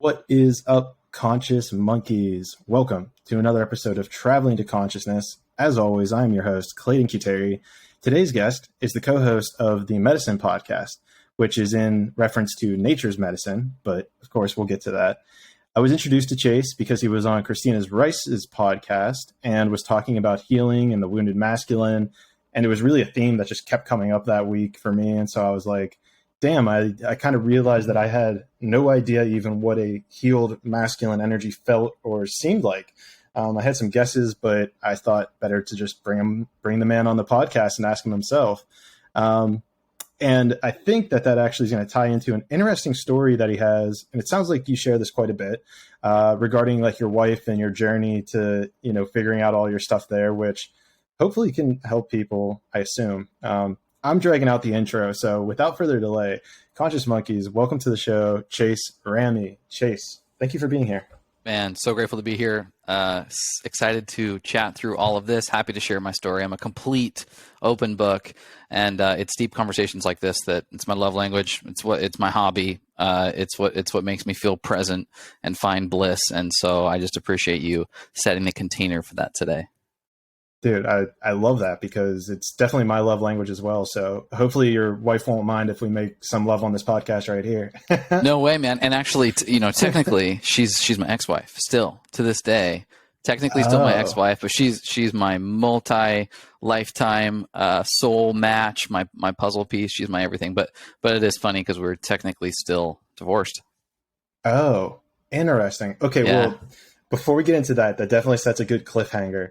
What is up, conscious monkeys? Welcome to another episode of Traveling to Consciousness. As always, I am your host, Clayton Kuteri. Today's guest is the co-host of the Medicin Podcast, which is in reference to nature's medicine, but of course we'll get to that. I was introduced to Chase because he was on Christina's Rice's podcast and was talking about healing and the wounded masculine, and it was really a theme that just kept coming up that week for me, and so I was like, damn, I kind of realized that I had no idea even what a healed masculine energy felt or seemed like. I had some guesses, but I thought better to just bring the man on the podcast and ask him himself. And I think that actually is going to tie into an interesting story that he has. And it sounds like you share this quite a bit regarding like your wife and your journey to, figuring out all your stuff there, which hopefully can help people, I assume. I'm dragging out the intro, so without further delay, Conscious Monkeys, welcome to the show, Chase Ramey. Chase, thank you for being here. Man, so grateful to be here. Excited to chat through all of this. Happy to share my story. I'm a complete open book, and it's deep conversations like this that it's my love language. It's my hobby. It's what makes me feel present and find bliss. And so I just appreciate you setting the container for that today. Dude, I love that because it's definitely my love language as well. So hopefully your wife won't mind if we make some love on this podcast right here. No way, man. And actually, technically, she's my ex-wife still to this day. Technically, still my ex-wife, but she's my multi-lifetime soul match, my puzzle piece. She's my everything. But it is funny because we're technically still divorced. Oh, interesting. Okay, yeah. Well, before we get into that definitely sets a good cliffhanger.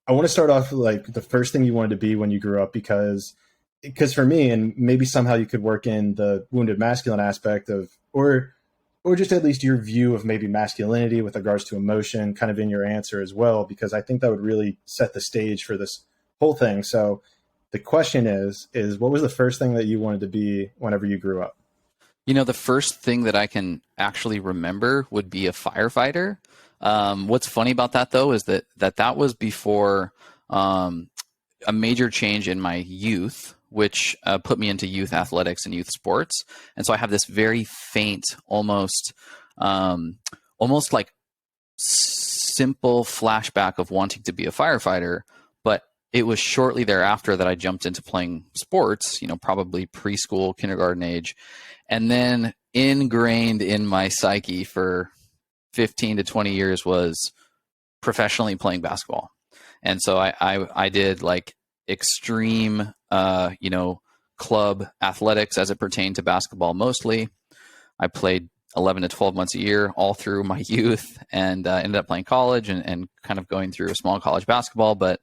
I want to start off like the first thing you wanted to be when you grew up, because for me, and maybe somehow you could work in the wounded masculine aspect of, or just at least your view of maybe masculinity with regards to emotion kind of in your answer as well, because I think that would really set the stage for this whole thing. So the question is what was the first thing that you wanted to be whenever you grew up? The first thing that I can actually remember would be a firefighter. What's funny about that though is that was before a major change in my youth, which put me into youth athletics and youth sports. And so I have this very faint, almost like simple flashback of wanting to be a firefighter. But it was shortly thereafter that I jumped into playing sports, probably preschool, kindergarten age, and then ingrained in my psyche for 15 to 20 years was professionally playing basketball. And so I did like extreme, club athletics as it pertained to basketball mostly. I played 11 to 12 months a year all through my youth, and ended up playing college and kind of going through a small college basketball. But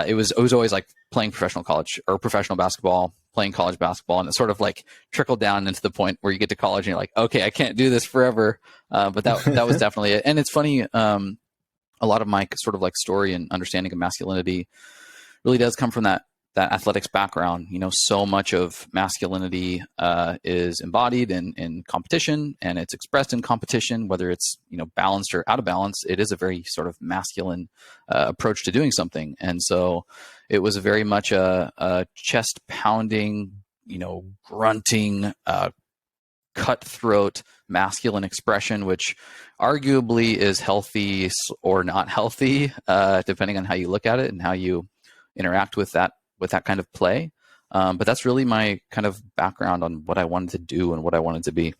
it was always like playing professional college or professional basketball, playing college basketball, and it sort of like trickled down into the point where you get to college and you're like, okay, I can't do this forever. But that was definitely it. And it's funny, a lot of my sort of like story and understanding of masculinity really does come from that athletics background. So much of masculinity is embodied in competition, and it's expressed in competition, whether it's, balanced or out of balance. It is a very sort of masculine approach to doing something. And so it was very much a chest pounding, grunting, cutthroat masculine expression, which arguably is healthy or not healthy, depending on how you look at it and how you interact with that kind of play. But that's really my kind of background on what I wanted to do and what I wanted to be.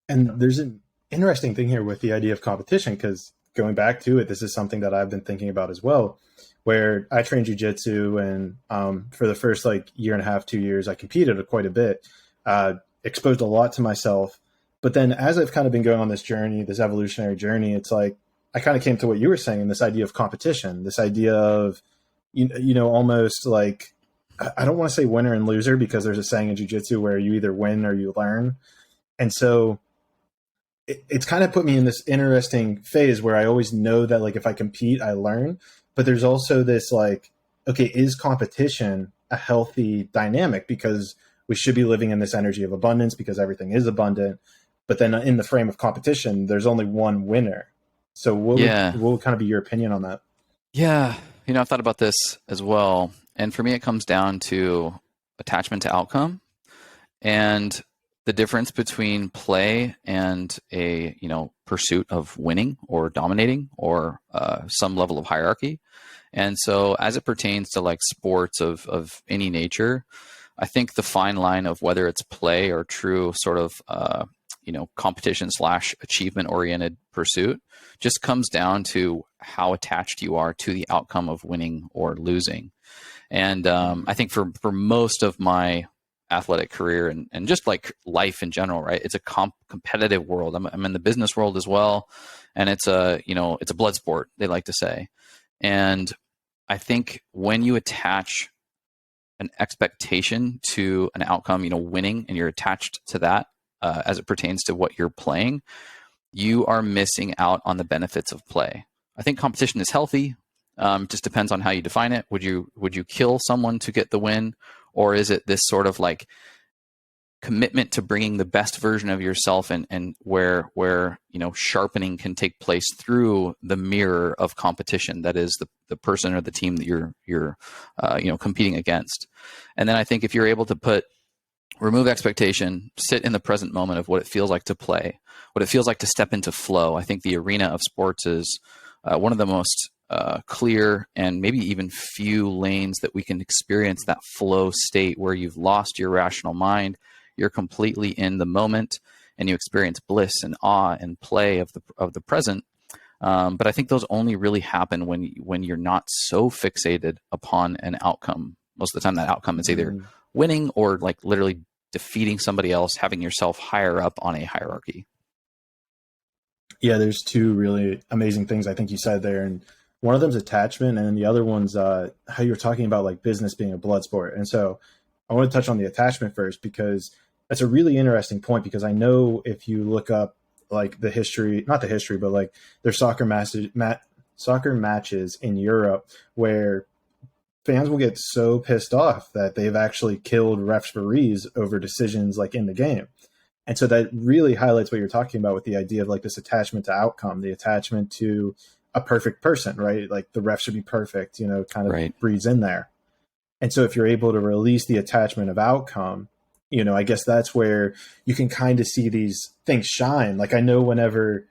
And there's an interesting thing here with the idea of competition, because going back to it, this is something that I've been thinking about as well, where I trained jiu-jitsu, and for the first like year and a half, 2 years, I competed quite a bit, exposed a lot to myself. But then as I've kind of been going on this journey, this evolutionary journey, it's like I kind of came to what you were saying, this idea of competition, this idea of, almost like, I don't want to say winner and loser, because there's a saying in jiu-jitsu where you either win or you learn. And so it's kind of put me in this interesting phase where I always know that like if I compete, I learn. But there's also this like, okay, is competition a healthy dynamic? Because we should be living in this energy of abundance because everything is abundant. But then in the frame of competition, there's only one winner. So what would kind of be your opinion on that? Yeah. I've thought about this as well. And for me, it comes down to attachment to outcome. And the difference between play and a, pursuit of winning or dominating or some level of hierarchy. And so as it pertains to like sports of any nature, I think the fine line of whether it's play or true sort of, competition / achievement oriented pursuit just comes down to how attached you are to the outcome of winning or losing. And I think for most of my athletic career and just like life in general, right? It's a competitive world. I'm in the business world as well. And it's it's a blood sport, they like to say. And I think when you attach an expectation to an outcome, winning, and you're attached to that as it pertains to what you're playing, you are missing out on the benefits of play. I think competition is healthy. Just depends on how you define it. Would you kill someone to get the win? Or is it this sort of like commitment to bringing the best version of yourself and where sharpening can take place through the mirror of competition, that is the person or the team that you're competing against. And then I think if you're able to remove expectation, sit in the present moment of what it feels like to play, what it feels like to step into flow. I think the arena of sports is one of the most clear and maybe even few lanes that we can experience that flow state where you've lost your rational mind. You're completely in the moment and you experience bliss and awe and play of the present. But I think those only really happen when you're not so fixated upon an outcome. Most of the time that outcome is either winning or like literally defeating somebody else, having yourself higher up on a hierarchy. Yeah, there's two really amazing things I think you said there. And one of them is attachment, and then the other one's how you're talking about like business being a blood sport. And so I want to touch on the attachment first, because that's a really interesting point, because I know if you look up like not the history, but like there's soccer matches in Europe where fans will get so pissed off that they've actually killed referees over decisions like in the game. And so that really highlights what you're talking about with the idea of like this attachment to outcome, the attachment to a perfect person, right? Like the ref should be perfect, kind of right. breathes in there. And so if you're able to release the attachment of outcome, I guess that's where you can kind of see these things shine. Like I know whenever,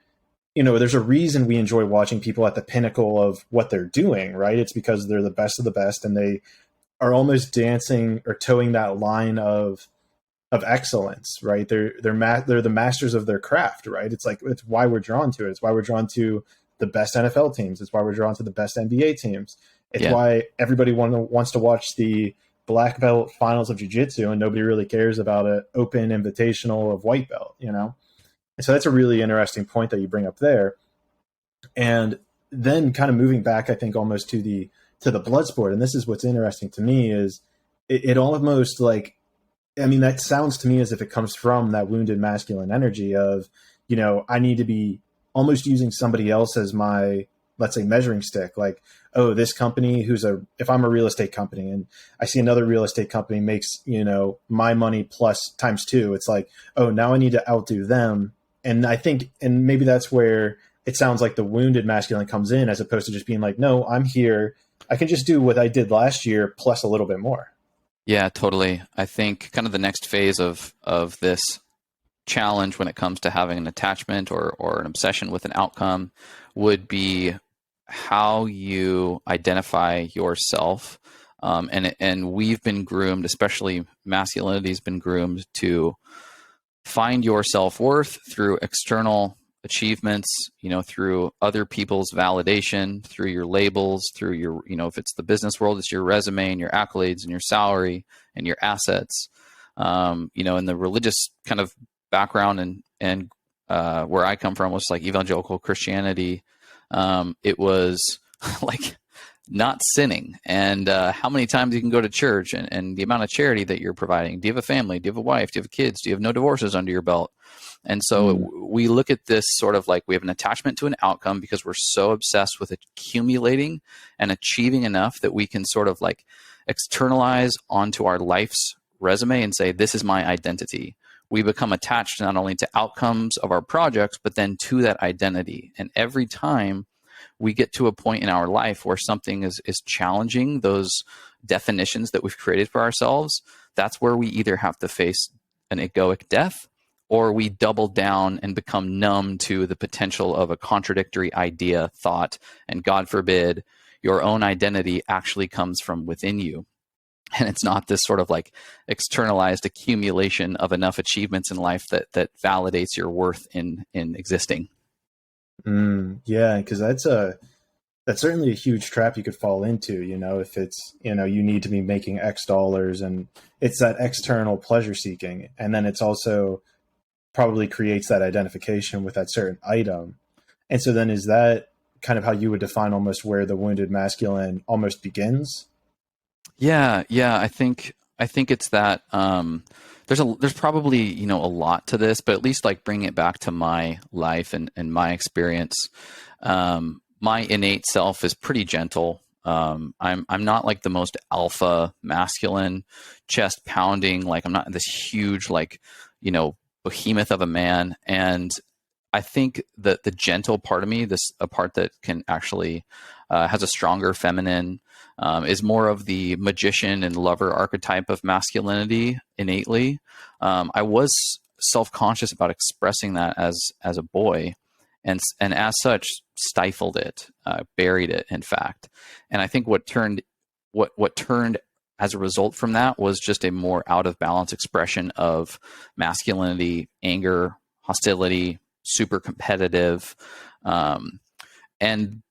there's a reason we enjoy watching people at the pinnacle of what they're doing, right? It's because they're the best of the best and they are almost dancing or towing that line of excellence, right? They're the masters of their craft, right? It's why we're drawn to it. It's why we're drawn to the best NFL teams. It's why we're drawn to the best NBA teams. It's why everybody wants to watch the black belt finals of jiu-jitsu and nobody really cares about an open invitational of white belt, And so that's a really interesting point that you bring up there. And then kind of moving back, I think almost to the blood sport. And this is what's interesting to me is it almost like, that sounds to me as if it comes from that wounded masculine energy of, I need to be almost using somebody else as my, let's say, measuring stick. Like, oh, this company if I'm a real estate company and I see another real estate company makes, my money plus times 2, it's like, oh, now I need to outdo them. And I think, and maybe that's where it sounds like the wounded masculine comes in, as opposed to just being like, no, I'm here. I can just do what I did last year plus a little bit more. Yeah, totally. I think kind of the next phase of this challenge when it comes to having an attachment or an obsession with an outcome would be how you identify yourself. And we've been groomed, especially masculinity has been groomed to find your self-worth through external achievements, through other people's validation, through your labels, through your, if it's the business world, it's your resume and your accolades and your salary and your assets. In the religious kind of background and where I come from was like evangelical Christianity. It was like not sinning and how many times you can go to church and the amount of charity that you're providing. Do you have a family? Do you have a wife? Do you have kids? Do you have no divorces under your belt? And so we look at this sort of like we have an attachment to an outcome because we're so obsessed with accumulating and achieving enough that we can sort of like externalize onto our life's resume and say, this is my identity. We become attached not only to outcomes of our projects, but then to that identity. And every time we get to a point in our life where something is challenging those definitions that we've created for ourselves, that's where we either have to face an egoic death or we double down and become numb to the potential of a contradictory idea, thought, and God forbid, your own identity actually comes from within you. And it's not this sort of like externalized accumulation of enough achievements in life that validates your worth in existing. Yeah, because that's certainly a huge trap you could fall into, if it's, you need to be making X dollars, and it's that external pleasure seeking. And then it's also probably creates that identification with that certain item. And so then is that kind of how you would define almost where the wounded masculine almost begins? Yeah. I think it's that there's probably, a lot to this, but at least like bringing it back to my life and my experience. My innate self is pretty gentle. I'm not like the most alpha masculine, chest pounding, like I'm not this huge, like, behemoth of a man. And I think that the gentle part of me, a part that can actually has a stronger feminine, is more of the magician and lover archetype of masculinity innately. I was self-conscious about expressing that as a boy, and as such stifled it, buried it, in fact. And I think what turned as a result from that was just a more out of balance expression of masculinity, anger, hostility, super competitive. And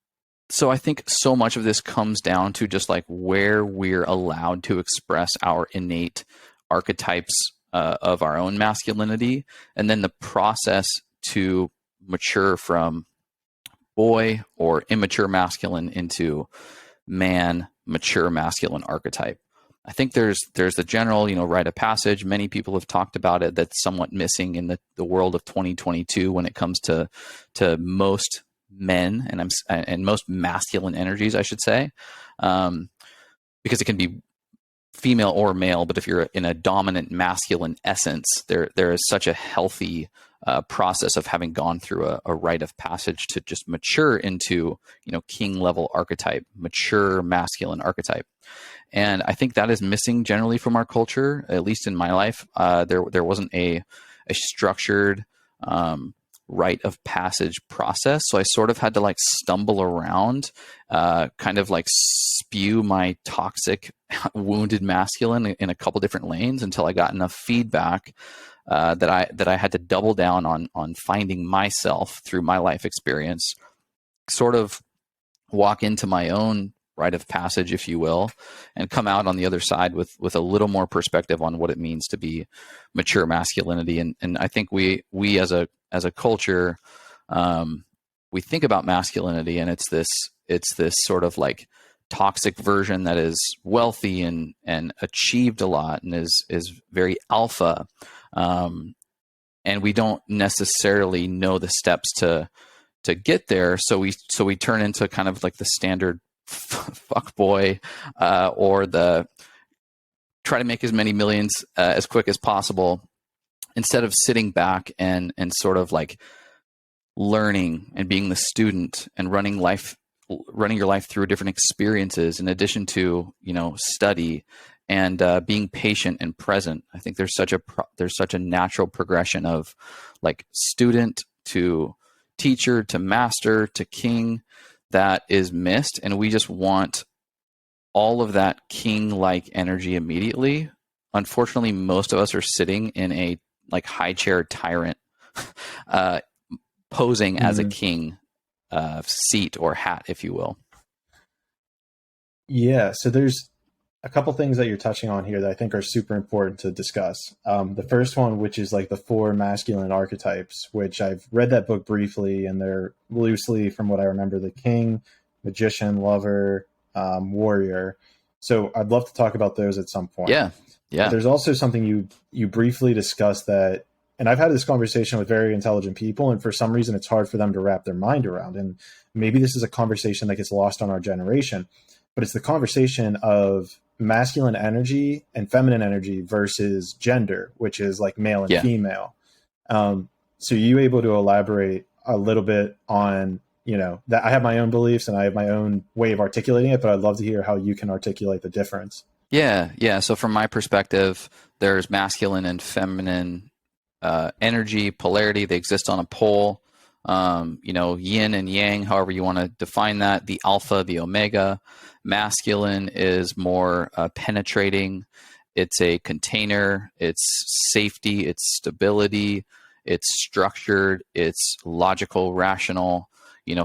so I think so much of this comes down to just like where we're allowed to express our innate archetypes of our own masculinity, and then the process to mature from boy or immature masculine into man, mature masculine archetype. I think there's the general, rite of passage. Many people have talked about it. That's somewhat missing in the world of 2022 when it comes to most men and most masculine energies, I should say, because it can be female or male. But if you're in a dominant masculine essence, there is such a healthy process of having gone through a rite of passage to just mature into, king level archetype, mature masculine archetype. And I think that is missing generally from our culture, at least in my life. There wasn't a structured rite of passage process. So I sort of had to like stumble around, kind of like spew my toxic, wounded masculine in a couple different lanes until I got enough feedback that I had to double down on finding myself through my life experience, sort of walk into my own rite of passage, if you will, and come out on the other side with a little more perspective on what it means to be mature masculinity. And I think we as a culture, we think about masculinity, and it's this sort of like toxic version that is wealthy and achieved a lot and is very alpha. And we don't necessarily know the steps to get there. So we turn into kind of like the standard fuck boy, or the try to make as many millions as quick as possible, instead of sitting back and sort of like learning and being the student and running your life through different experiences in addition to, study and being patient and present. I think there's such a natural progression of like student to teacher to master to king that is missed, and we just want all of that king-like energy immediately. Unfortunately, most of us are sitting in a like high chair tyrant, posing as a king seat or hat, if you will. Yeah, so there's a couple things that you're touching on here that I think are super important to discuss. The first one, which is like the 4 masculine archetypes, which I've read that book briefly, and they're loosely, from what I remember, the king, magician, lover, warrior. So I'd love to talk about those at some point. Yeah. But there's also something you briefly discussed that, and I've had this conversation with very intelligent people, and for some reason it's hard for them to wrap their mind around. And maybe this is a conversation that gets lost on our generation, but it's the conversation of masculine energy and feminine energy versus gender, which is like male and female. So you able to elaborate a little bit on, that I have my own beliefs and I have my own way of articulating it, but I'd love to hear how you can articulate the difference. Yeah. So from my perspective, there's masculine and feminine energy, polarity. They exist on a pole. Yin and yang, however you want to define that. The alpha, the omega. Masculine is more penetrating. It's a container. It's safety. It's stability. It's structured. It's logical, rational.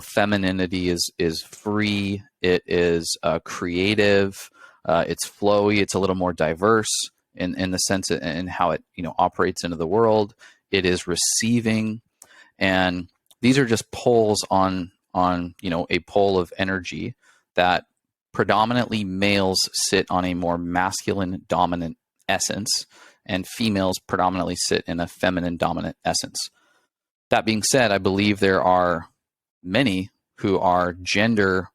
Femininity is free. It is creative. It's flowy. It's a little more diverse in the sense in how it operates into the world. It is receiving, and these are just poles on a pole of energy that predominantly males sit on a more masculine dominant essence, and females predominantly sit in a feminine dominant essence. That being said, I believe there are many who are gender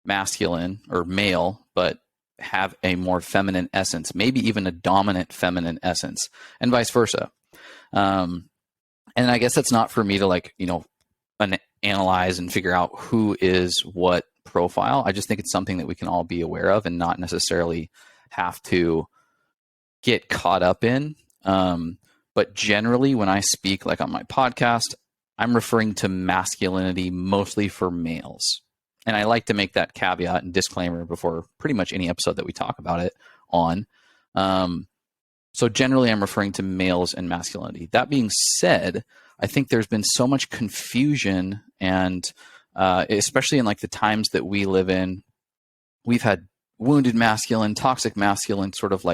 masculine or male, but have a more feminine essence, maybe even a dominant feminine essence, and vice versa. And I guess that's not for me to analyze and figure out who is what profile. I just think it's something that we can all be aware of and not necessarily have to get caught up in. But generally, when I speak on my podcast, I'm referring to masculinity mostly for males. And I like to make that caveat and disclaimer before pretty much any episode that we talk about it on. So generally, I'm referring to males and masculinity. That being said, I think there's been so much confusion, and especially in the times that we live in, we've had wounded masculine, toxic masculine, sort of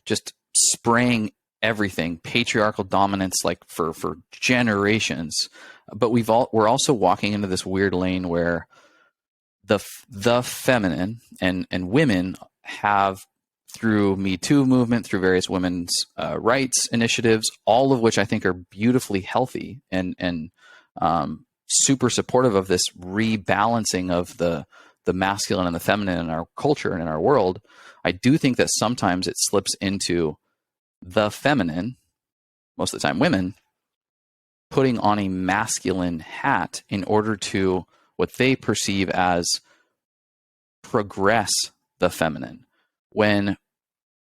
just spraying everything, patriarchal dominance for generations. But we're also walking into this weird lane where the feminine and women have, through Me Too movement, through various women's rights initiatives, all of which I think are beautifully healthy and super supportive of this rebalancing of the masculine and the feminine in our culture and in our world. I do think that sometimes it slips into the feminine, most of the time women, putting on a masculine hat in order to what they perceive as progress the feminine, when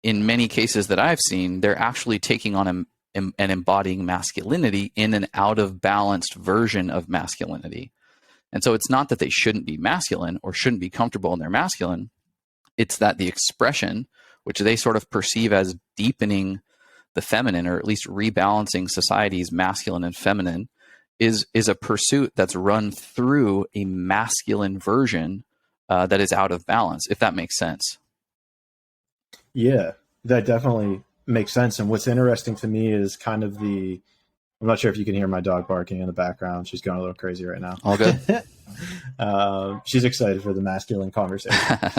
in many cases that I've seen, they're actually taking on and embodying masculinity in an out of balanced version of masculinity. And so it's not that they shouldn't be masculine or shouldn't be comfortable in their masculine. It's that the expression, which they sort of perceive as deepening the feminine, or at least rebalancing society's masculine and feminine, is a pursuit that's run through a masculine version that is out of balance, if that makes sense. Yeah, that definitely makes sense. And what's interesting to me is kind of I'm not sure if you can hear my dog barking in the background. She's going a little crazy right now. All good. She's excited for the masculine conversation.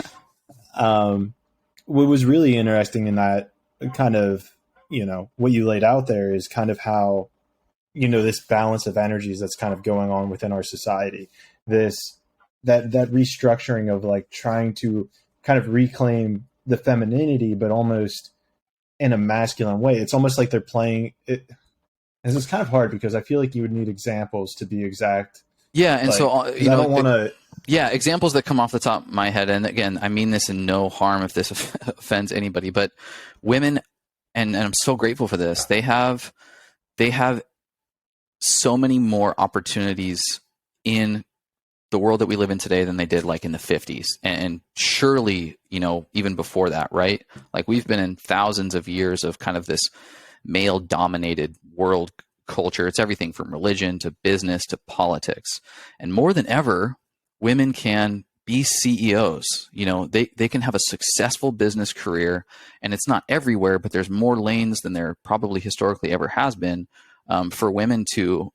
What was really interesting in that kind of, what you laid out there is kind of how, this balance of energies that's kind of going on within our society, that restructuring of trying to kind of reclaim the femininity, but almost in a masculine way. It's almost like they're playing it. And it's kind of hard because I feel like you would need examples to be exact. Yeah. And so, I don't want to. Yeah. Examples that come off the top of my head. And again, I mean this in no harm if this offends anybody, but women, and I'm so grateful for this. They have so many more opportunities in the world that we live in today than they did in the 50s. And surely, even before that, right? We've been in thousands of years of kind of this male dominated world culture. It's everything from religion to business to politics. And more than ever, women can be CEOs. They can have a successful business career, and it's not everywhere, but there's more lanes than there probably historically ever has been for women to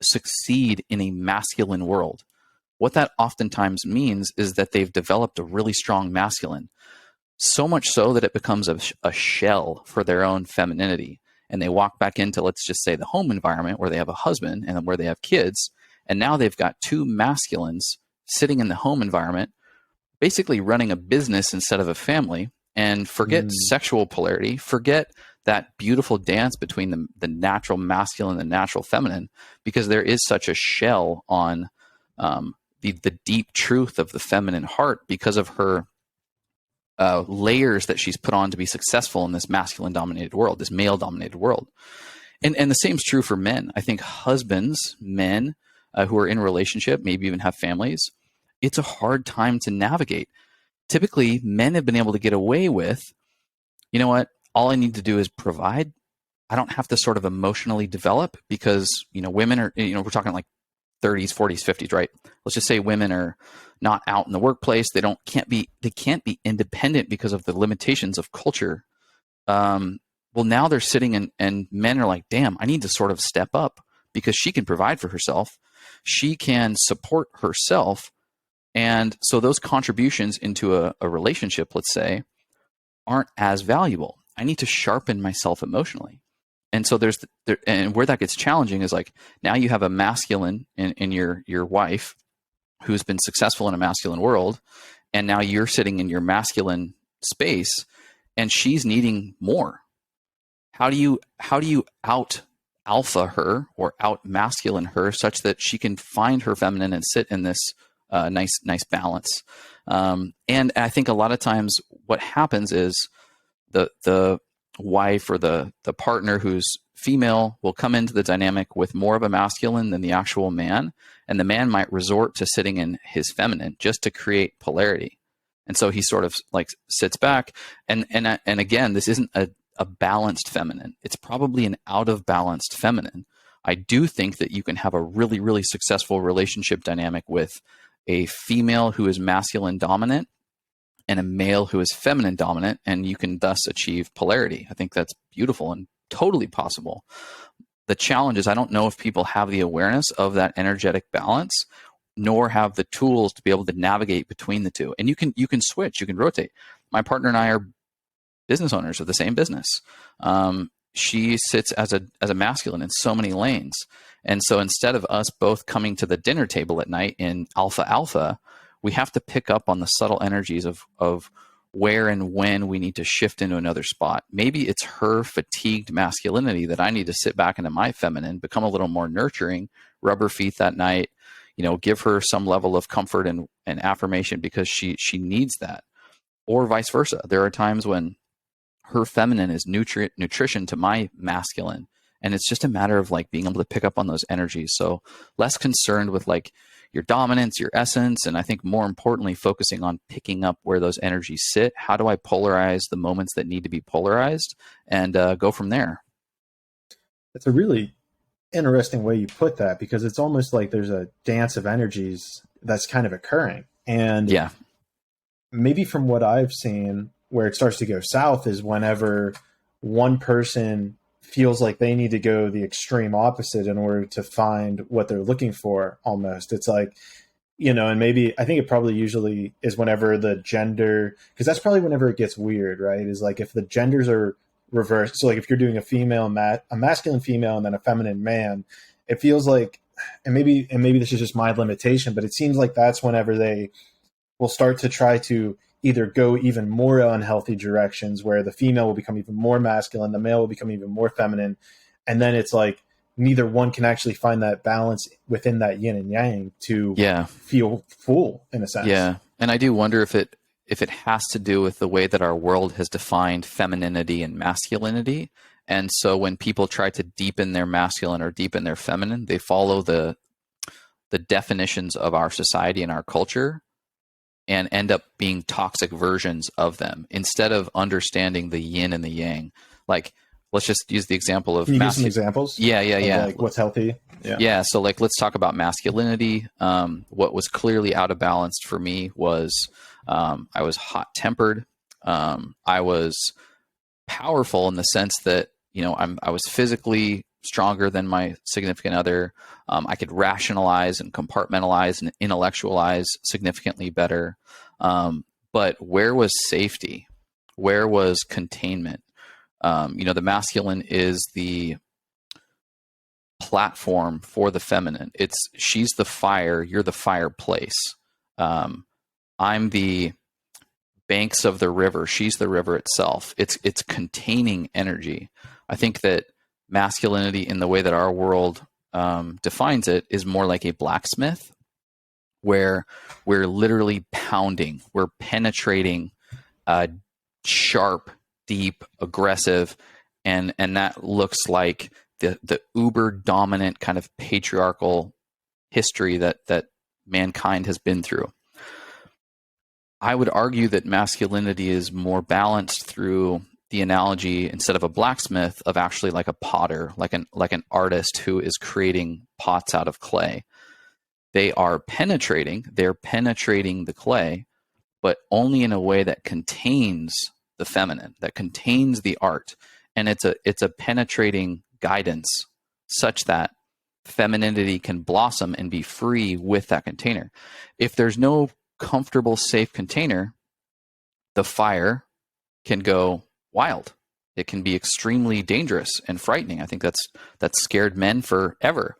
succeed in a masculine world. What that oftentimes means is that they've developed a really strong masculine, so much so that it becomes a shell for their own femininity. And they walk back into, let's just say, the home environment where they have a husband and where they have kids. And now they've got two masculines sitting in the home environment, basically running a business instead of a family. And forget sexual polarity, forget that beautiful dance between the natural masculine and the natural feminine, because there is such a shell on the deep truth of the feminine heart because of her layers that she's put on to be successful in this masculine dominated world, this male dominated world. And the same is true for men. I think husbands, men who are in a relationship, maybe even have families, it's a hard time to navigate. Typically, men have been able to get away with, you know what, all I need to do is provide. I don't have to sort of emotionally develop because, women are, we're talking like 30s, 40s, 50s, right? Let's just say women are not out in the workplace. They can't be independent because of the limitations of culture. Well, now they're sitting and men are like, damn, I need to sort of step up because she can provide for herself. She can support herself. And so those contributions into a relationship, let's say, aren't as valuable. I need to sharpen myself emotionally. And so and where that gets challenging is like, now you have a masculine in your wife who's been successful in a masculine world. And now you're sitting in your masculine space and she's needing more. How do you out alpha her or out masculine her such that she can find her feminine and sit in this nice balance? And I think a lot of times what happens is the wife or the partner who's female will come into the dynamic with more of a masculine than the actual man, and the man might resort to sitting in his feminine just to create polarity. And so he sort of like sits back, and again, this isn't a balanced feminine. It's probably an out of balanced feminine. I do think that you can have a really, really successful relationship dynamic with a female who is masculine dominant and a male who is feminine dominant, and you can thus achieve polarity. I think that's beautiful and totally possible. The challenge is I don't know if people have the awareness of that energetic balance, nor have the tools to be able to navigate between the two. And you can switch, you can rotate. My partner and I are business owners of the same business. She sits as a masculine in so many lanes. And so instead of us both coming to the dinner table at night in alpha, we have to pick up on the subtle energies of where and when we need to shift into another spot. Maybe it's her fatigued masculinity that I need to sit back into my feminine, become a little more nurturing, rub her feet that night, give her some level of comfort and affirmation because she needs that. Or vice versa. There are times when her feminine is nutrition to my masculine. And it's just a matter of like being able to pick up on those energies. So less concerned with like your dominance, your essence, and I think more importantly, focusing on picking up where those energies sit. How do I polarize the moments that need to be polarized and go from there? That's a really interesting way you put that, because it's almost like there's a dance of energies that's kind of occurring. And yeah, maybe from what I've seen, where it starts to go south is whenever one person feels like they need to go the extreme opposite in order to find what they're looking for. Almost. It's like, and maybe I think it probably usually is whenever the gender, because that's probably whenever it gets weird, right? Is like if the genders are reversed. So like if you're doing a masculine female and then a feminine man, it feels like, and maybe this is just my limitation, but it seems like that's whenever they will start to try to either go even more unhealthy directions where the female will become even more masculine, the male will become even more feminine. And then it's like neither one can actually find that balance within that yin and yang to feel full in a sense. Yeah. And I do wonder if it has to do with the way that our world has defined femininity and masculinity. And so when people try to deepen their masculine or deepen their feminine, they follow the definitions of our society and our culture and end up being toxic versions of them instead of understanding the yin and the yang. Like, let's just use the example of... Can you give some examples? Yeah. Like what's healthy? Yeah. So like, let's talk about masculinity. What was clearly out of balance for me was I was hot-tempered. I was powerful in the sense that, I was physically stronger than my significant other. I could rationalize and compartmentalize and intellectualize significantly better. But where was safety? Where was containment? The masculine is the platform for the feminine. She's the fire, you're the fireplace. I'm the banks of the river, she's the river itself. It's containing energy. I think that masculinity in the way that our world defines it is more like a blacksmith, where we're literally pounding, we're penetrating, sharp, deep, aggressive, and that looks like the uber dominant kind of patriarchal history that mankind has been through. I would argue that masculinity is more balanced through the analogy, instead of a blacksmith, of actually like a potter, like an artist who is creating pots out of clay. They're penetrating the clay, but only in a way that contains the feminine, that contains the art. And it's a penetrating guidance such that femininity can blossom and be free with that container. If there's no comfortable, safe container, the fire can go wild. It can be extremely dangerous and frightening. I think that's scared men forever.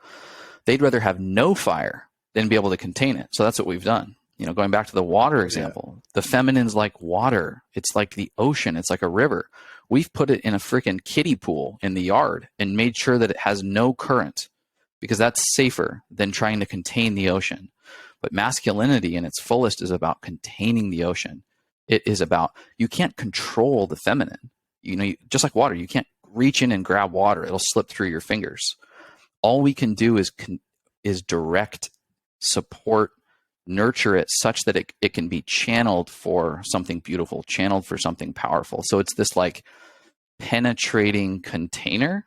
They'd rather have no fire than be able to contain it. So that's what we've done. Going back to the water example, the feminine's like water. It's like the ocean. It's like a river. We've put it in a freaking kiddie pool in the yard and made sure that it has no current, because that's safer than trying to contain the ocean. But masculinity in its fullest is about containing the ocean. It is about, you can't control the feminine. Just like water, you can't reach in and grab water. It'll slip through your fingers. All we can do is direct, support, nurture it such that it can be channeled for something beautiful, channeled for something powerful. So it's this like penetrating container,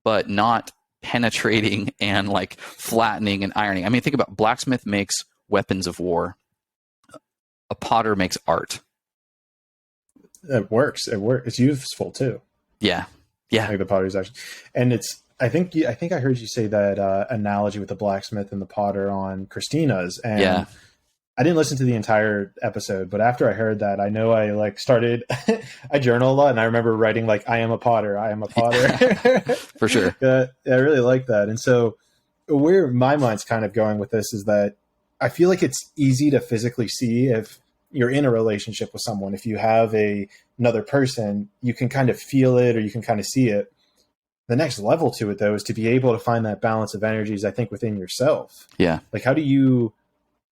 but not penetrating and like flattening and ironing. I mean, think about, blacksmith makes weapons of war. A potter makes art. It works. It's useful too. Yeah. Like the potter's actually, and it's. I think I heard you say that analogy with the blacksmith and the potter on Christina's, and I didn't listen to the entire episode, but after I heard that, I know I like started. I journal a lot, and I remember writing like, "I am a potter. I am a potter." For sure. I really like that, and so where my mind's kind of going with this is that I feel like it's easy to physically see if you're in a relationship with someone. If you have another person, you can kind of feel it, or you can kind of see it. The next level to it, though, is to be able to find that balance of energies, I think, within yourself. Yeah. Like, how do you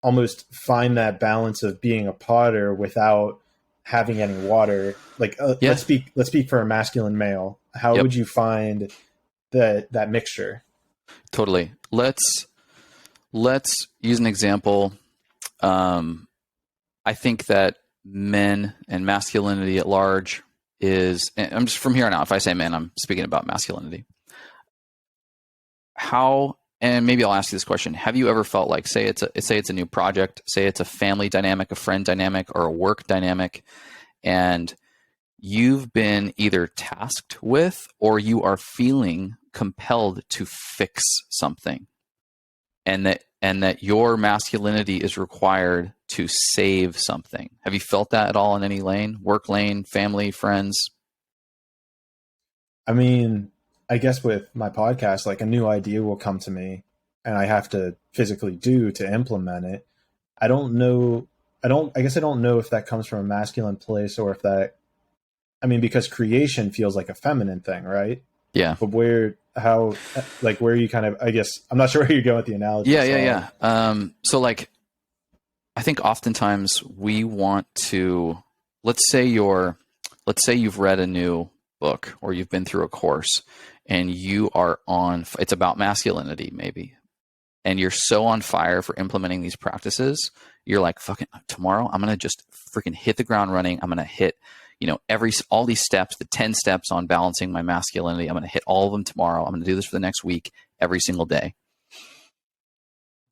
almost find that balance of being a potter without having any water? Like, let's speak for a masculine male. How would you find that mixture? Totally. Let's use an example. I think that men and masculinity at large is, and I'm just from here on out, if I say men, I'm speaking about masculinity. And maybe I'll ask you this question. Have you ever felt like, say it's a new project, say it's a family dynamic, a friend dynamic, or a work dynamic, and you've been either tasked with, or you are feeling compelled to fix something, and that your masculinity is required to save something? Have you felt that at all in any lane? Work lane, family, friends? I mean, I guess with my podcast, like a new idea will come to me and I have to physically to implement it. I don't know if that comes from a masculine place, or if that, because creation feels like a feminine thing, right? Yeah. But where you kind of, I guess, I'm not sure where you're going with the analogy. Yeah. So like, I think oftentimes we want to, let's say you've read a new book, or you've been through a course, and it's about masculinity maybe, and you're so on fire for implementing these practices. You're like, fucking tomorrow, I'm going to just freaking hit the ground running. I'm going to hit, all these steps, the 10 steps on balancing my masculinity. I'm going to hit all of them tomorrow. I'm going to do this for the next week, every single day.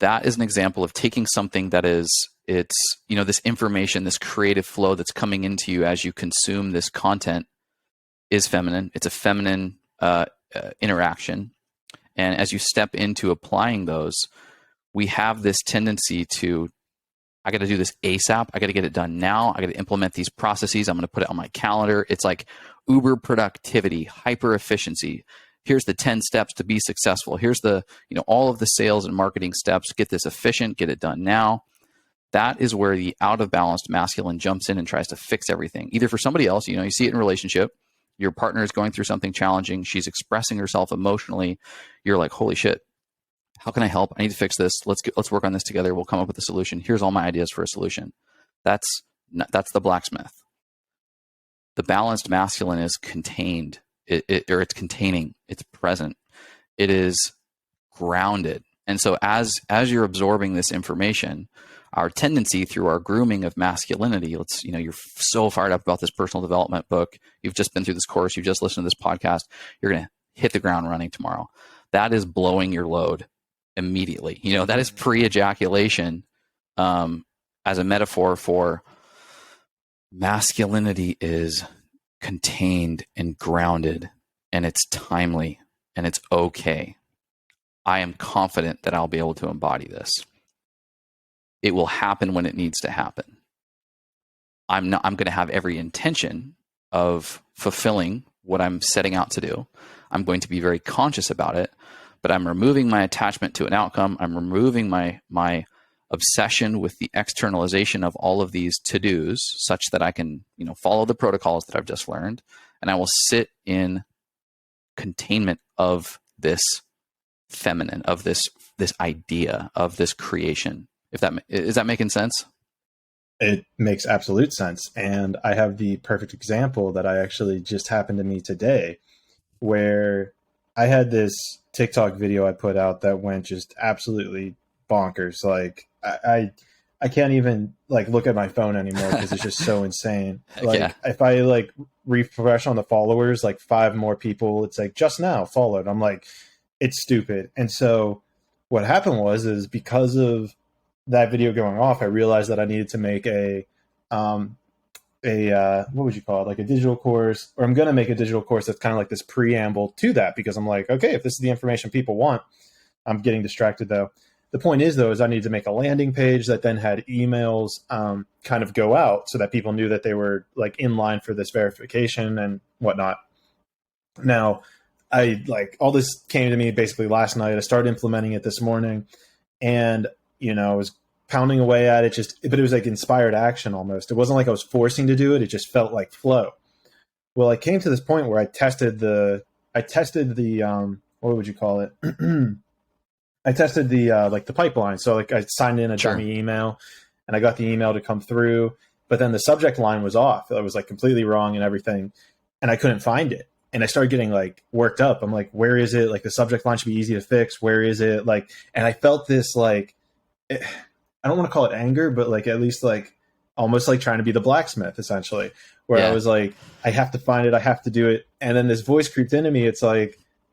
That is an example of taking something that it's this information, this creative flow that's coming into you as you consume this content is feminine. It's a feminine interaction. And as you step into applying those, we have this tendency to, I got to do this ASAP. I got to get it done now. I got to implement these processes. I'm going to put it on my calendar. It's like uber productivity, hyper efficiency. Here's the 10 steps to be successful. Here's the, all of the sales and marketing steps. Get this efficient, get it done now. That is where the out of balanced masculine jumps in and tries to fix everything, either for somebody else. You see it in a relationship. Your partner is going through something challenging. She's expressing herself emotionally. You're like, holy shit, how can I help? I need to fix this. Let's work on this together. We'll come up with a solution. Here's all my ideas for a solution. That's the blacksmith. The balanced masculine is contained. or it's containing, it's present, it is grounded. And so as you're absorbing this information, our tendency through our grooming of masculinity, you're so fired up about this personal development book, you've just been through this course, you've just listened to this podcast, you're going to hit the ground running tomorrow. That is blowing your load immediately. That is pre-ejaculation, as a metaphor for masculinity is contained and grounded, and it's timely, and it's okay. I am confident that I'll be able to embody this. It will happen when it needs to happen. I'm going to have every intention of fulfilling what I'm setting out to do. I'm going to be very conscious about it, but I'm removing my attachment to an outcome. I'm removing my obsession with the externalization of all of these to-dos such that I can, follow the protocols that I've just learned, and I will sit in containment of this feminine, of this idea, of this creation. Is that making sense? It makes absolute sense. And I have the perfect example that I actually just happened to me today, where I had this TikTok video I put out that went just absolutely bonkers. Like I can't even look at my phone anymore because it's just so insane. If I refresh on the followers, 5 more people, it's just now followed. I'm like, it's stupid. And so what happened is because of that video going off, I realized that I needed to make a what would you call it? A digital course, or I'm going to make a digital course that's kind of like this preamble to that, because I'm like, okay, if this is the information people want, I'm getting distracted though. The point is I need to make a landing page that then had emails kind of go out so that people knew that they were in line for this verification and whatnot. Now, all this came to me basically last night. I started implementing it this morning, and I was pounding away at it, but it was inspired action almost. It wasn't like I was forcing to do it. It just felt like flow. Well, I came to this point where I tested the what would you call it? I tested the pipeline. So I signed in a dummy email, and I got the email to come through, but then the subject line was off. It was completely wrong and everything, and I couldn't find it. And I started getting worked up. I'm like, where is it? The subject line should be easy to fix. Where is it? And I felt this I don't want to call it anger, but at least almost trying to be the blacksmith essentially, where I was I have to find it. I have to do it. And then this voice creeped into me. It's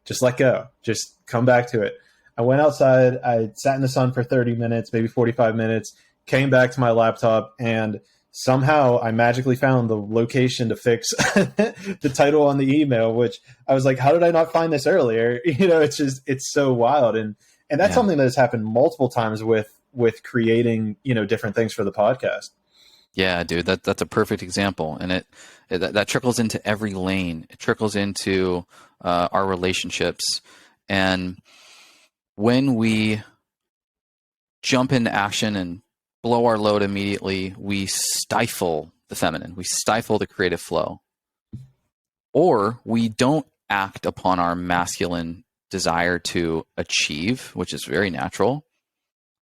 just let go, just come back to it. I went outside. I sat in the sun for 30 minutes, maybe 45 minutes, came back to my laptop, and somehow I magically found the location to fix the title on the email, which I was like, how did I not find this earlier? It's so wild. And that's something that has happened multiple times with creating, different things for the podcast. Yeah, dude, that's a perfect example. And that trickles into every lane. It trickles into our relationships. And when we jump into action and blow our load immediately, we stifle the feminine. We stifle the creative flow. Or we don't act upon our masculine desire to achieve, which is very natural.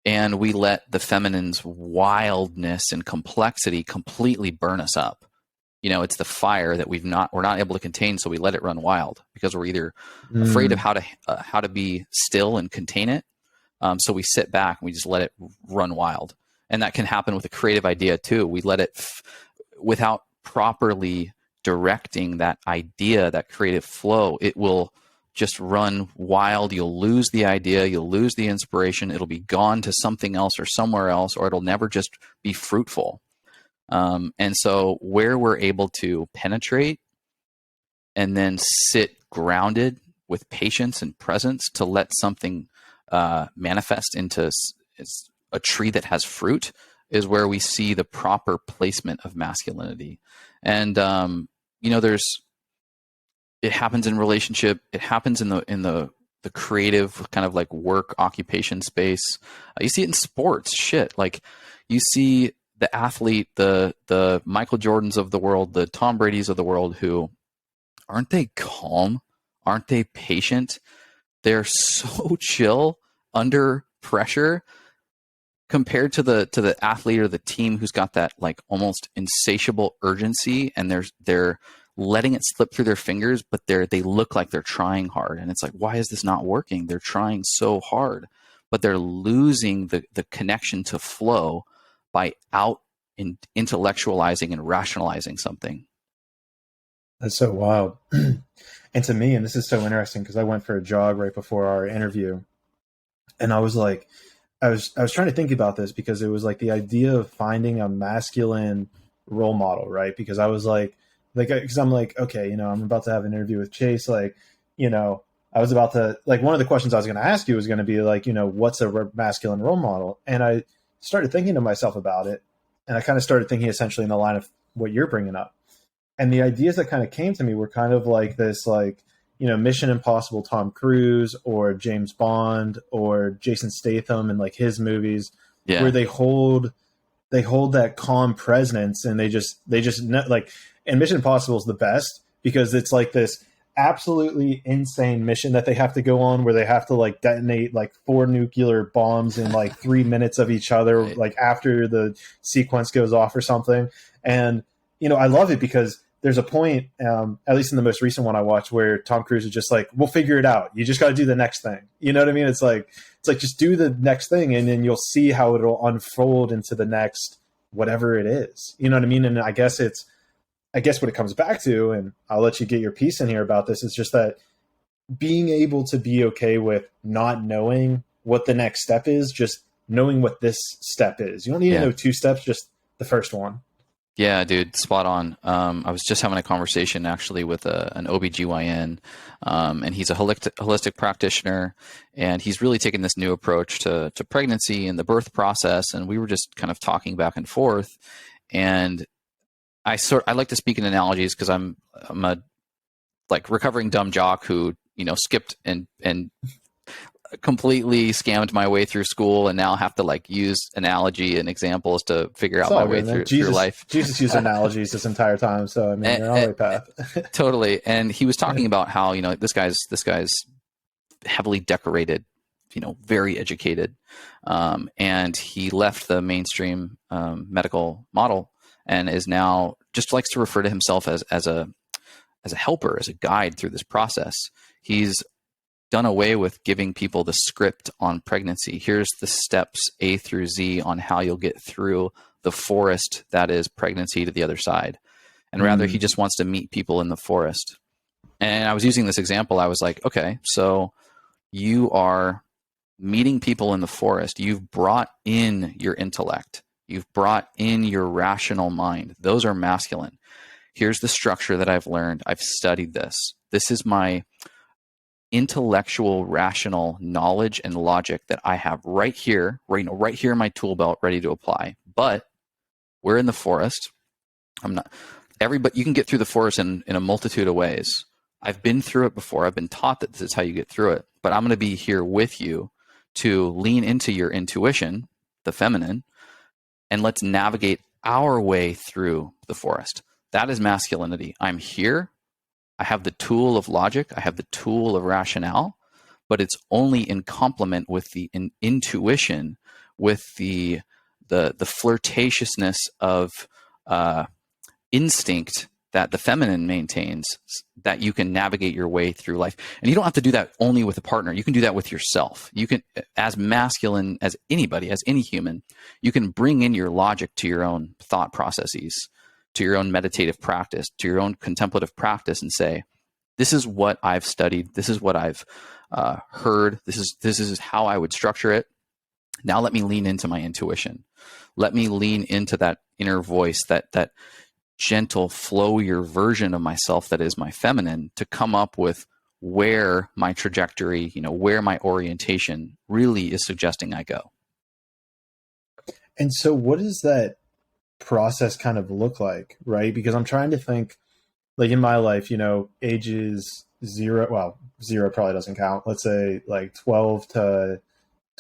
And we let the feminine's wildness and complexity completely burn us up. It's the fire that we're not able to contain, so we let it run wild because we're either afraid of how to be still and contain it. So we sit back and we just let it run wild. And that can happen with a creative idea too. We let it without properly directing that idea, that creative flow, it will just run wild. You'll lose the idea. You'll lose the inspiration. It'll be gone to something else or somewhere else, or it'll never just be fruitful. And so where we're able to penetrate and then sit grounded with patience and presence to let something manifest into a tree that has fruit is where we see the proper placement of masculinity. And, it happens in relationship. It happens in the creative kind of work occupation space. You see it in sports. You see the athlete, the Michael Jordans of the world, the Tom Brady's of the world, who aren't they calm? Aren't they patient? They're so chill under pressure compared to the athlete or the team who's got that almost insatiable urgency, and they're letting it slip through their fingers, but they look like they're trying hard. And it's like, why is this not working? They're trying so hard, but they're losing the connection to flow by intellectualizing and rationalizing something. That's so wild. And to me, and this is so interesting because I went for a jog right before our interview, and I was like, I was trying to think about this because it was like the idea of finding a masculine role model, right? Because I was like, because I'm like, okay, I'm about to have an interview with Chase, like, I was about to, like, one of the questions I was going to ask you was going to be like, what's a masculine role model? And I started thinking to myself about it, and I kind of started thinking essentially in the line of what you're bringing up. And the ideas that kind of came to me were kind of like this, like, Mission Impossible Tom Cruise or James Bond or Jason Statham and like his movies, where they hold that calm presence, and they just like, and Mission Impossible is the best because it's like this absolutely insane mission that they have to go on where they have to like detonate like 4 nuclear bombs in like 3 minutes of each other, right, like after the sequence goes off or something. And, I love it because there's a point, at least in the most recent one I watched, where Tom Cruise is just like, we'll figure it out. You just got to do the next thing. You know what I mean? It's like, just do the next thing, and then you'll see how it'll unfold into the next, whatever it is. You know what I mean? And I guess what it comes back to, and I'll let you get your piece in here about this, is just that being able to be okay with not knowing what the next step is, just knowing what this step is. You don't need to know 2 steps, just the first one. Yeah, dude, spot on. I was just having a conversation actually with an OBGYN, and he's a holistic practitioner, and he's really taken this new approach to pregnancy and the birth process. And we were just kind of talking back and forth. And I like to speak in analogies because I'm a like recovering dumb jock who, skipped and completely scammed my way through school, and now have to like use analogy and examples to figure out my way through life. Jesus used analogies this entire time, so I mean, you're on the right path. Totally. And he was talking about how this guy's heavily decorated, very educated, and he left the mainstream medical model and is now just likes to refer to himself as a helper, as a guide through this process. He's done away with giving people the script on pregnancy. Here's the steps A through Z on how you'll get through the forest that is pregnancy to the other side. And rather, he just wants to meet people in the forest. And I was using this example. I was like, okay, so you are meeting people in the forest. You've brought in your intellect. You've brought in your rational mind. Those are masculine. Here's the structure that I've learned. I've studied this. This is my intellectual, rational knowledge and logic that I have right here in my tool belt, ready to apply. But we're in the forest. You can get through the forest in a multitude of ways. I've been through it before. I've been taught that this is how you get through it. But I'm going to be here with you to lean into your intuition, the feminine, and let's navigate our way through the forest. That is masculinity. I'm here. I have the tool of logic. I have the tool of rationale, but it's only in complement with the intuition, with the flirtatiousness of instinct that the feminine maintains, that you can navigate your way through life. And you don't have to do that only with a partner. You can do that with yourself. You can, as masculine as anybody, as any human, you can bring in your logic to your own thought processes, to your own meditative practice, to your own contemplative practice, and say, this is what I've studied. This is what I've heard. This is how I would structure it. Now let me lean into my intuition. Let me lean into that inner voice, that gentle, flowier version of myself that is my feminine, to come up with where my trajectory, where my orientation really is suggesting I go. And so what does that process kind of look like, right? Because I'm trying to think, like in my life, ages 0 probably doesn't count. Let's say like 12 to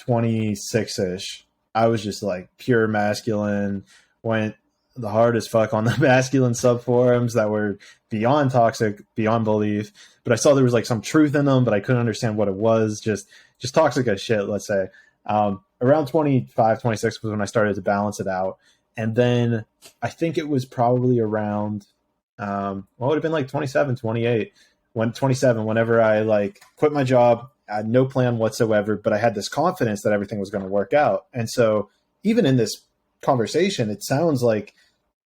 26-ish. I was just like pure masculine, went the hard as fuck on the masculine subforums that were beyond toxic, beyond belief. But I saw there was like some truth in them, but I couldn't understand what it was. Just toxic as shit, let's say. Around 25, 26 was when I started to balance it out. And then I think it was probably around Well, it would have been like 27, 28, 27, whenever I like quit my job. I had no plan whatsoever, but I had this confidence that everything was going to work out. And so even in this conversation, it sounds like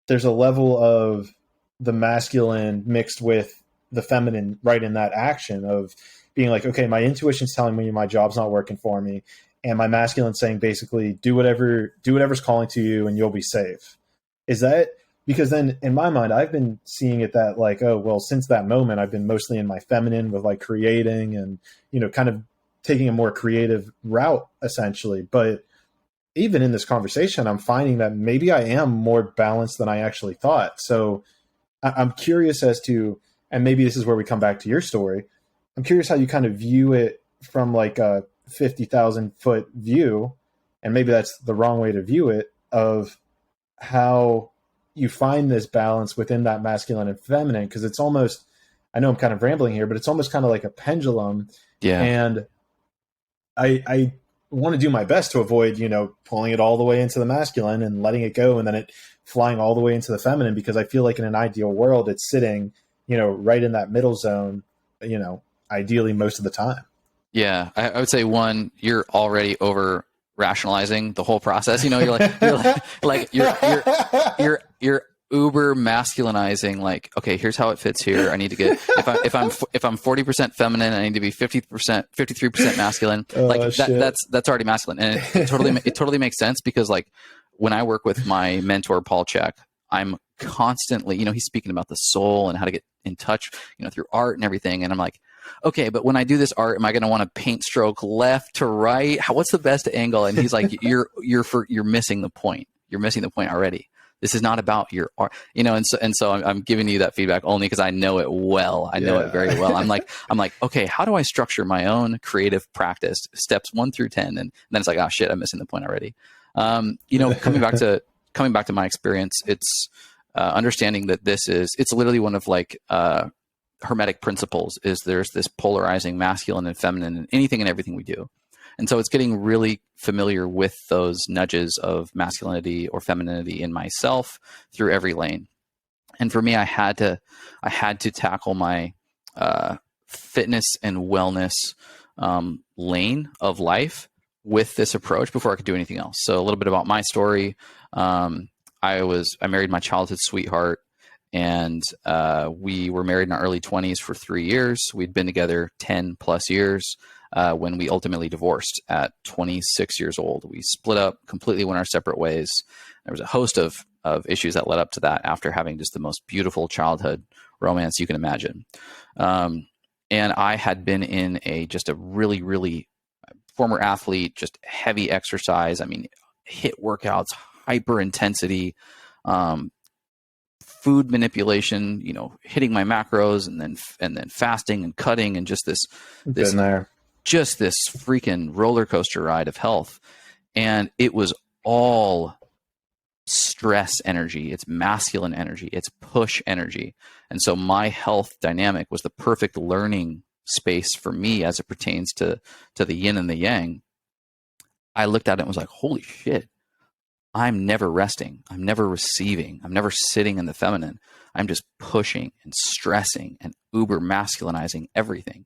there's a level of the masculine mixed with the feminine right in that action of being like, okay, my intuition's telling me my job's not working for me. And my masculine saying basically do whatever's calling to you and you'll be safe. Is that because then in my mind, I've been seeing it that like, oh, well, since that moment, I've been mostly in my feminine with like creating and, kind of taking a more creative route essentially. But even in this conversation, I'm finding that maybe I am more balanced than I actually thought. So I'm curious as to, and maybe this is where we come back to your story. I'm curious how you kind of view it from like a 50,000 foot view. And maybe that's the wrong way to view it, of how you find this balance within that masculine and feminine. Cause it's almost, I know I'm kind of rambling here, but it's almost kind of like a pendulum. Yeah. And I want to do my best to avoid, pulling it all the way into the masculine and letting it go and then it flying all the way into the feminine, because I feel like in an ideal world, it's sitting, right in that middle zone, ideally most of the time. Yeah. I would say one, you're already over rationalizing the whole process. You're uber masculinizing, like, okay, here's how it fits here. I need to get, if I'm 40% feminine, I need to be 53% masculine. That's already masculine. And it totally makes sense, because like when I work with my mentor, Paul Chek, I'm constantly, he's speaking about the soul and how to get in touch, through art and everything. And I'm like, okay, but when I do this art, am I going to want to paint stroke left to right? What's the best angle? And he's like, you're missing the point. You're missing the point already. This is not about your art, and so I'm giving you that feedback only because I know it well. I know it very well. I'm like, okay, how do I structure my own creative practice, steps 1 through 10? And then it's like, oh shit, I'm missing the point already. Coming back to my experience, it's understanding that it's literally one of like, hermetic principles is there's this polarizing masculine and feminine in anything and everything we do. And so it's getting really familiar with those nudges of masculinity or femininity in myself through every lane. And for me, I had to tackle my fitness and wellness lane of life with this approach before I could do anything else. So a little bit about my story. I married my childhood sweetheart, and we were married in our early 20s for 3 years. We'd been together 10 plus years. When we ultimately divorced at 26 years old. We split up, completely went our separate ways. There was a host of issues that led up to that after having just the most beautiful childhood romance you can imagine. And I had been in a really, really former athlete, just heavy exercise. I mean, HIIT workouts, hyper intensity, food manipulation, hitting my macros and then fasting and cutting, and just this freaking roller coaster ride of health. And it was all stress energy. It's masculine energy. It's push energy. And so my health dynamic was the perfect learning space for me as it pertains to the yin and the yang. I looked at it and was like, holy shit, I'm never resting. I'm never receiving. I'm never sitting in the feminine. I'm just pushing and stressing and uber masculinizing everything.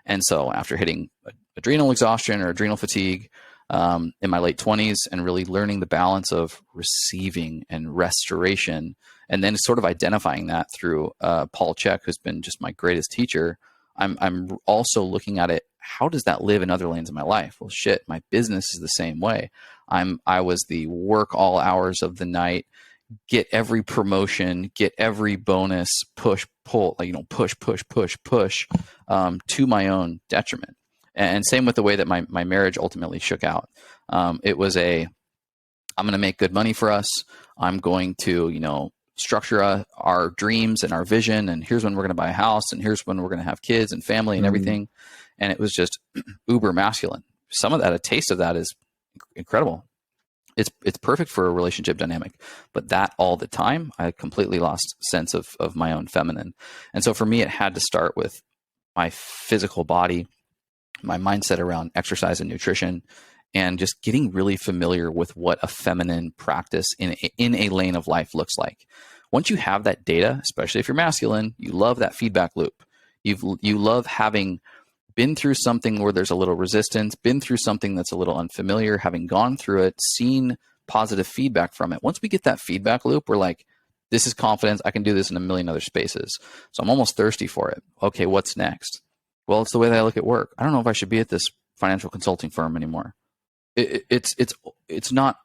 And so after hitting adrenal exhaustion or adrenal fatigue in my late 20s and really learning the balance of receiving and restoration, and then sort of identifying that through Paul Chek, who's been just my greatest teacher, I'm also looking at it, how does that live in other lanes of my life? Well, shit, my business is the same way. I was the work all hours of the night, get every promotion, get every bonus, push, pull, push to my own detriment. And same with the way that my marriage ultimately shook out. It was I'm going to make good money for us. I'm going to, structure our dreams and our vision. And here's when we're going to buy a house. And here's when we're going to have kids and family and everything. And it was just uber masculine. Some of that, a taste of that is incredible. It's perfect for a relationship dynamic, but that all the time, I completely lost sense of my own feminine. And so for me, it had to start with my physical body, my mindset around exercise and nutrition, and just getting really familiar with what a feminine practice in a lane of life looks like. once you have that data, especially if you're masculine, you love that feedback loop. You love having been through something where there's a little resistance, been through something that's a little unfamiliar, having gone through it, seen positive feedback from it. Once we get that feedback loop, we're like, this is confidence. I can do this in a million other spaces. So I'm almost thirsty for it. Okay, what's next? Well, it's the way that I look at work. I don't know if I should be at this financial consulting firm anymore. It's not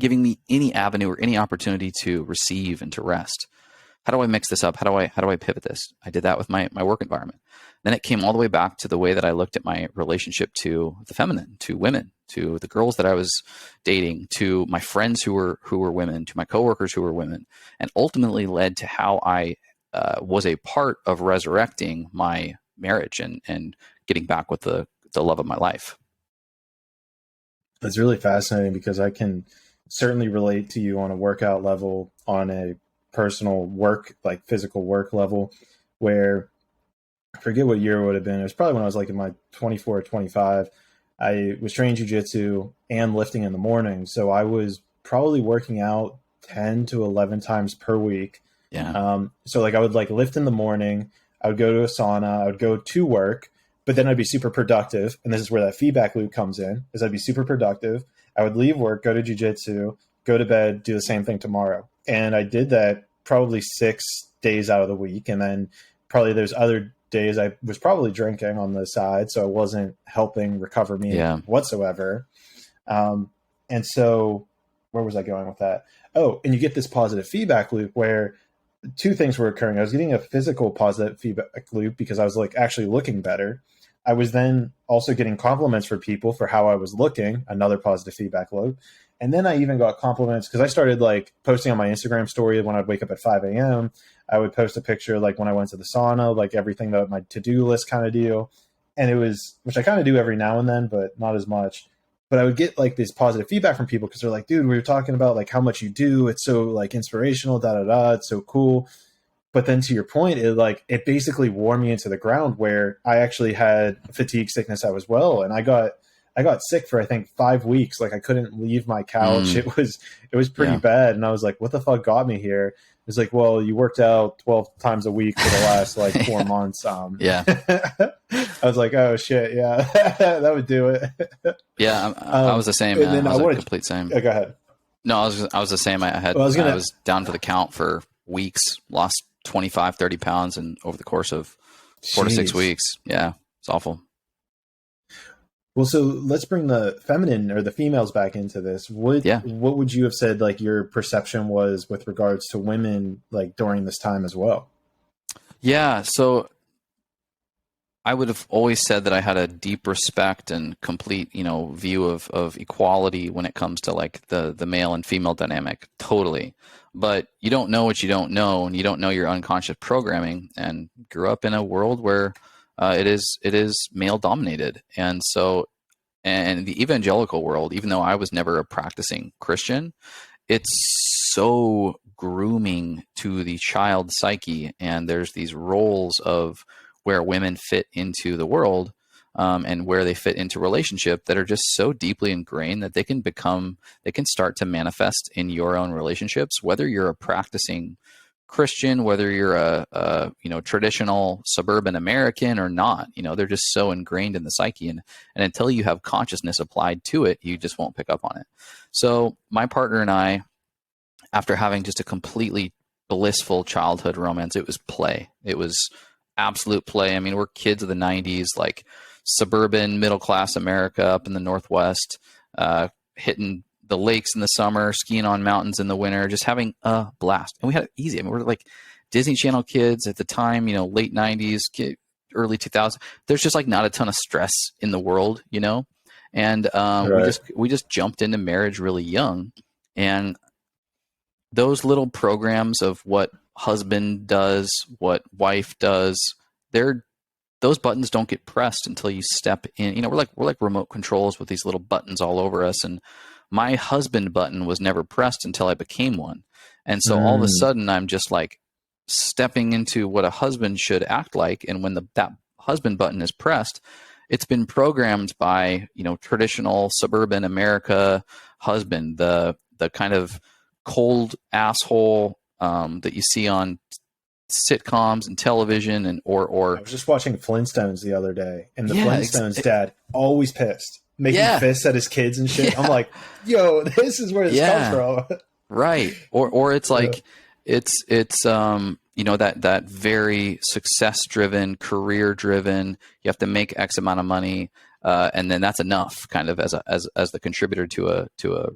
giving me any avenue or any opportunity to receive and to rest. How do I mix this up? How do I pivot this? I did that with my work environment. Then it came all the way back to the way that I looked at my relationship to the feminine, to women, to the girls that I was dating, to my friends who were women, to my coworkers who were women, and ultimately led to how I was a part of resurrecting my marriage and getting back with the love of my life. It's really fascinating because I can certainly relate to you on a workout level, on a personal work, like physical work level, where I forget what year it would have been. It was probably when I was like in my 24 or 25. I was training jiu-jitsu and lifting in the morning. So I was probably working out 10 to 11 times per week. Yeah. So like I would like lift in the morning, I would go to a sauna, I would go to work, but then I'd be super productive. And this is where that feedback loop comes in, is I'd be super productive. I would leave work, go to jiu-jitsu, go to bed, do the same thing tomorrow. And I did that probably 6 days out of the week. And then probably there's other days I was probably drinking on the side, so it wasn't helping recover me whatsoever. And so where was I going with that? Oh, and you get this positive feedback loop where two things were occurring. I was getting a physical positive feedback loop because I was like actually looking better. I was then also getting compliments from people for how I was looking, another positive feedback loop. And then I even got compliments because I started like posting on my Instagram story when I'd wake up at 5 a.m. I would post a picture like when I went to the sauna, like everything that my to-do list kind of deal. And it was, which I kind of do every now and then, but not as much. But I would get like this positive feedback from people because they're like, dude, we were talking about like how much you do. It's so like inspirational, It's so cool. But then to your point, it basically wore me into the ground where I actually had fatigue sickness as well. And I got sick for, I think, 5 weeks. Like I couldn't leave my couch. It was pretty bad. And I was like, what the fuck got me here? It's like, well, you worked out 12 times a week for the last like 4 months. I was like, oh shit. Yeah, that would do it. Yeah. I was the same. Man. I was the complete same. Go ahead. No, I was the same. I was down for the count for weeks, lost 25, 30 pounds and over the course of 4 to 6 weeks. Yeah. It's awful. Well, so let's bring the feminine or the females back into this. What would you have said like your perception was with regards to women like during this time as well? Yeah. So I would have always said that I had a deep respect and complete, view of equality when it comes to like the male and female dynamic. Totally. But you don't know what you don't know, and you don't know your unconscious programming, and grew up in a world where it is male dominated. And so, and the evangelical world, even though I was never a practicing Christian, it's so grooming to the child psyche. And there's these roles of where women fit into the world, and where they fit into relationship that are just so deeply ingrained that they can start to manifest in your own relationships, whether you're a practicing Christian, whether you're a traditional suburban American or not. They're just so ingrained in the psyche, and until you have consciousness applied to it, you just won't pick up on it. So my partner and I, after having just a completely blissful childhood romance, it was play. It was absolute play. I mean, we're kids of the 90s, like suburban middle class America up in the Northwest, hitting the lakes in the summer, skiing on mountains in the winter, just having a blast. And we had it easy. I mean, we're like Disney Channel kids at the time, late 90s, early 2000s. There's just like not a ton of stress in the world, and right. we just jumped into marriage really young. And those little programs of what husband does, what wife does, those buttons don't get pressed until you step in. We're like remote controls with these little buttons all over us. And my husband button was never pressed until I became one. And so all of a sudden I'm just like stepping into what a husband should act like. And when that husband button is pressed, it's been programmed by, traditional suburban America husband, the kind of cold asshole, that you see on sitcoms and television, and or I was just watching Flintstones the other day, and the yeah, Flintstones dad always pissed, making yeah, fists at his kids and shit. yeah, I'm like, yo, this is where this comes yeah, from. right. Or it's Yeah. like it's that very success driven, career driven. You have to make X amount of money, and then that's enough, kind of as the contributor to a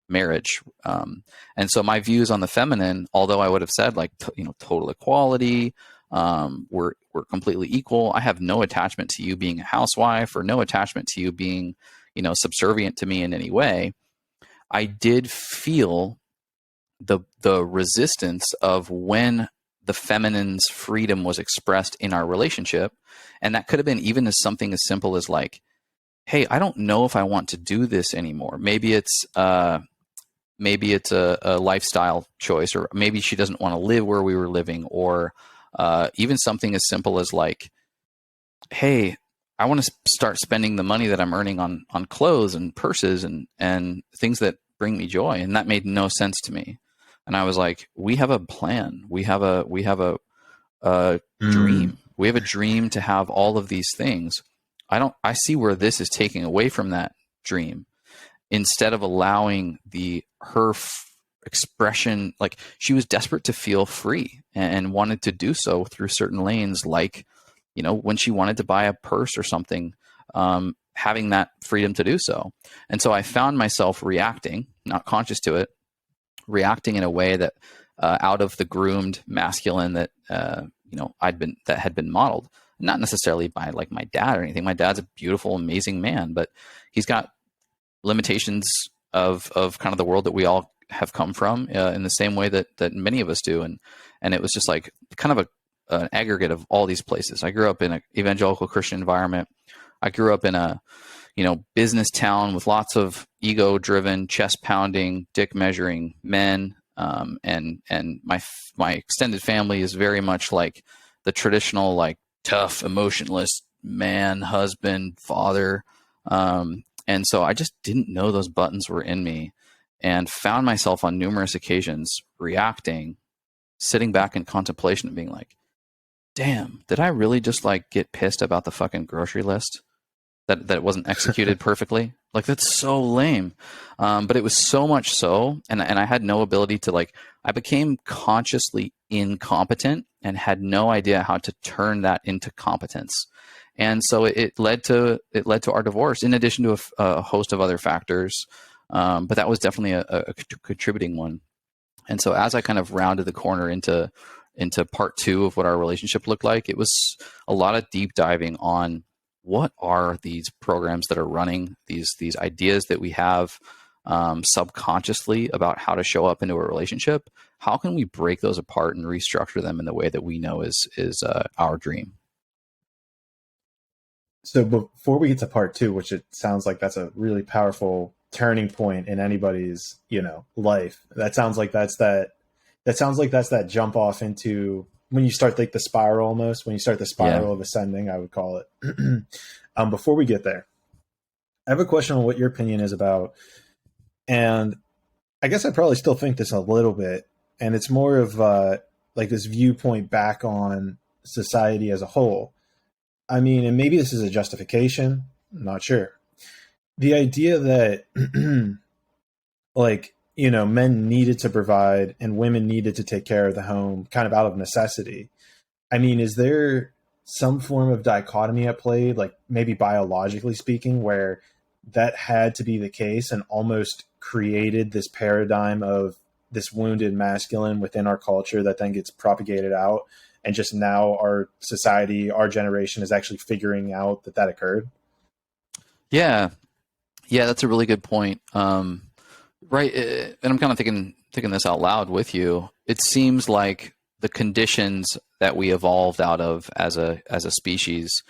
marriage. And so my views on the feminine, although I would have said like total equality, we're completely equal. I have no attachment to you being a housewife, or no attachment to you being subservient to me in any way. I did feel the resistance of when the feminine's freedom was expressed in our relationship, and that could have been even as something as simple as like, hey, I don't know if I want to do this anymore. Maybe it's a lifestyle choice, or maybe she doesn't want to live where we were living, or even something as simple as like, hey, I want to start spending the money that I'm earning on clothes and purses and things that bring me joy. And that made no sense to me. And I was like, we have a plan. We have a dream. We have a dream to have all of these things. I see where this is taking away from that dream, instead of allowing her expression. Like, she was desperate to feel free and wanted to do so through certain lanes, like when she wanted to buy a purse or something, having that freedom to do so. And so I found myself reacting, not conscious to it, reacting in a way that out of the groomed masculine that that had been modeled, not necessarily by like my dad or anything. My dad's a beautiful, amazing man, but he's got limitations of kind of the world that we all have come from, in the same way that many of us do. And it was just like kind of an aggregate of all these places. I grew up in an evangelical Christian environment. I grew up in a business town with lots of ego driven, chest pounding, dick measuring men. And my extended family is very much like the traditional, like tough, emotionless man, husband, father. And so I just didn't know those buttons were in me, and found myself on numerous occasions reacting, sitting back in contemplation and being like, damn, did I really just like get pissed about the fucking grocery list that it wasn't executed perfectly? Like, that's so lame. But it was so much so, and I had no ability to, like, I became consciously incompetent and had no idea how to turn that into competence. And so it led to our divorce, in addition to a host of other factors. But that was definitely a contributing one. And so as I kind of rounded the corner into part two of what our relationship looked like, it was a lot of deep diving on what are these programs that are running, these ideas that we have subconsciously about how to show up into a relationship. How can we break those apart and restructure them in the way that we know is our dream? So before we get to part two, which it sounds like that's a really powerful turning point in anybody's, life. That sounds like that's that jump off into when you start like the spiral, almost when you start the spiral of ascending, I would call it. Before we get there, I have a question on what your opinion is about, and I guess I probably still think this a little bit, and it's more of like this viewpoint back on society as a whole. I mean, and maybe this is a justification, I'm not sure. The idea that like, men needed to provide and women needed to take care of the home kind of out of necessity. I mean, is there some form of dichotomy at play, like maybe biologically speaking, where that had to be the case and almost created this paradigm of this wounded masculine within our culture that then gets propagated out? And just now our society, our generation is actually figuring out that occurred? Yeah, that's a really good point. Right, and I'm kind of thinking this out loud with you. It seems like the conditions that we evolved out of as a species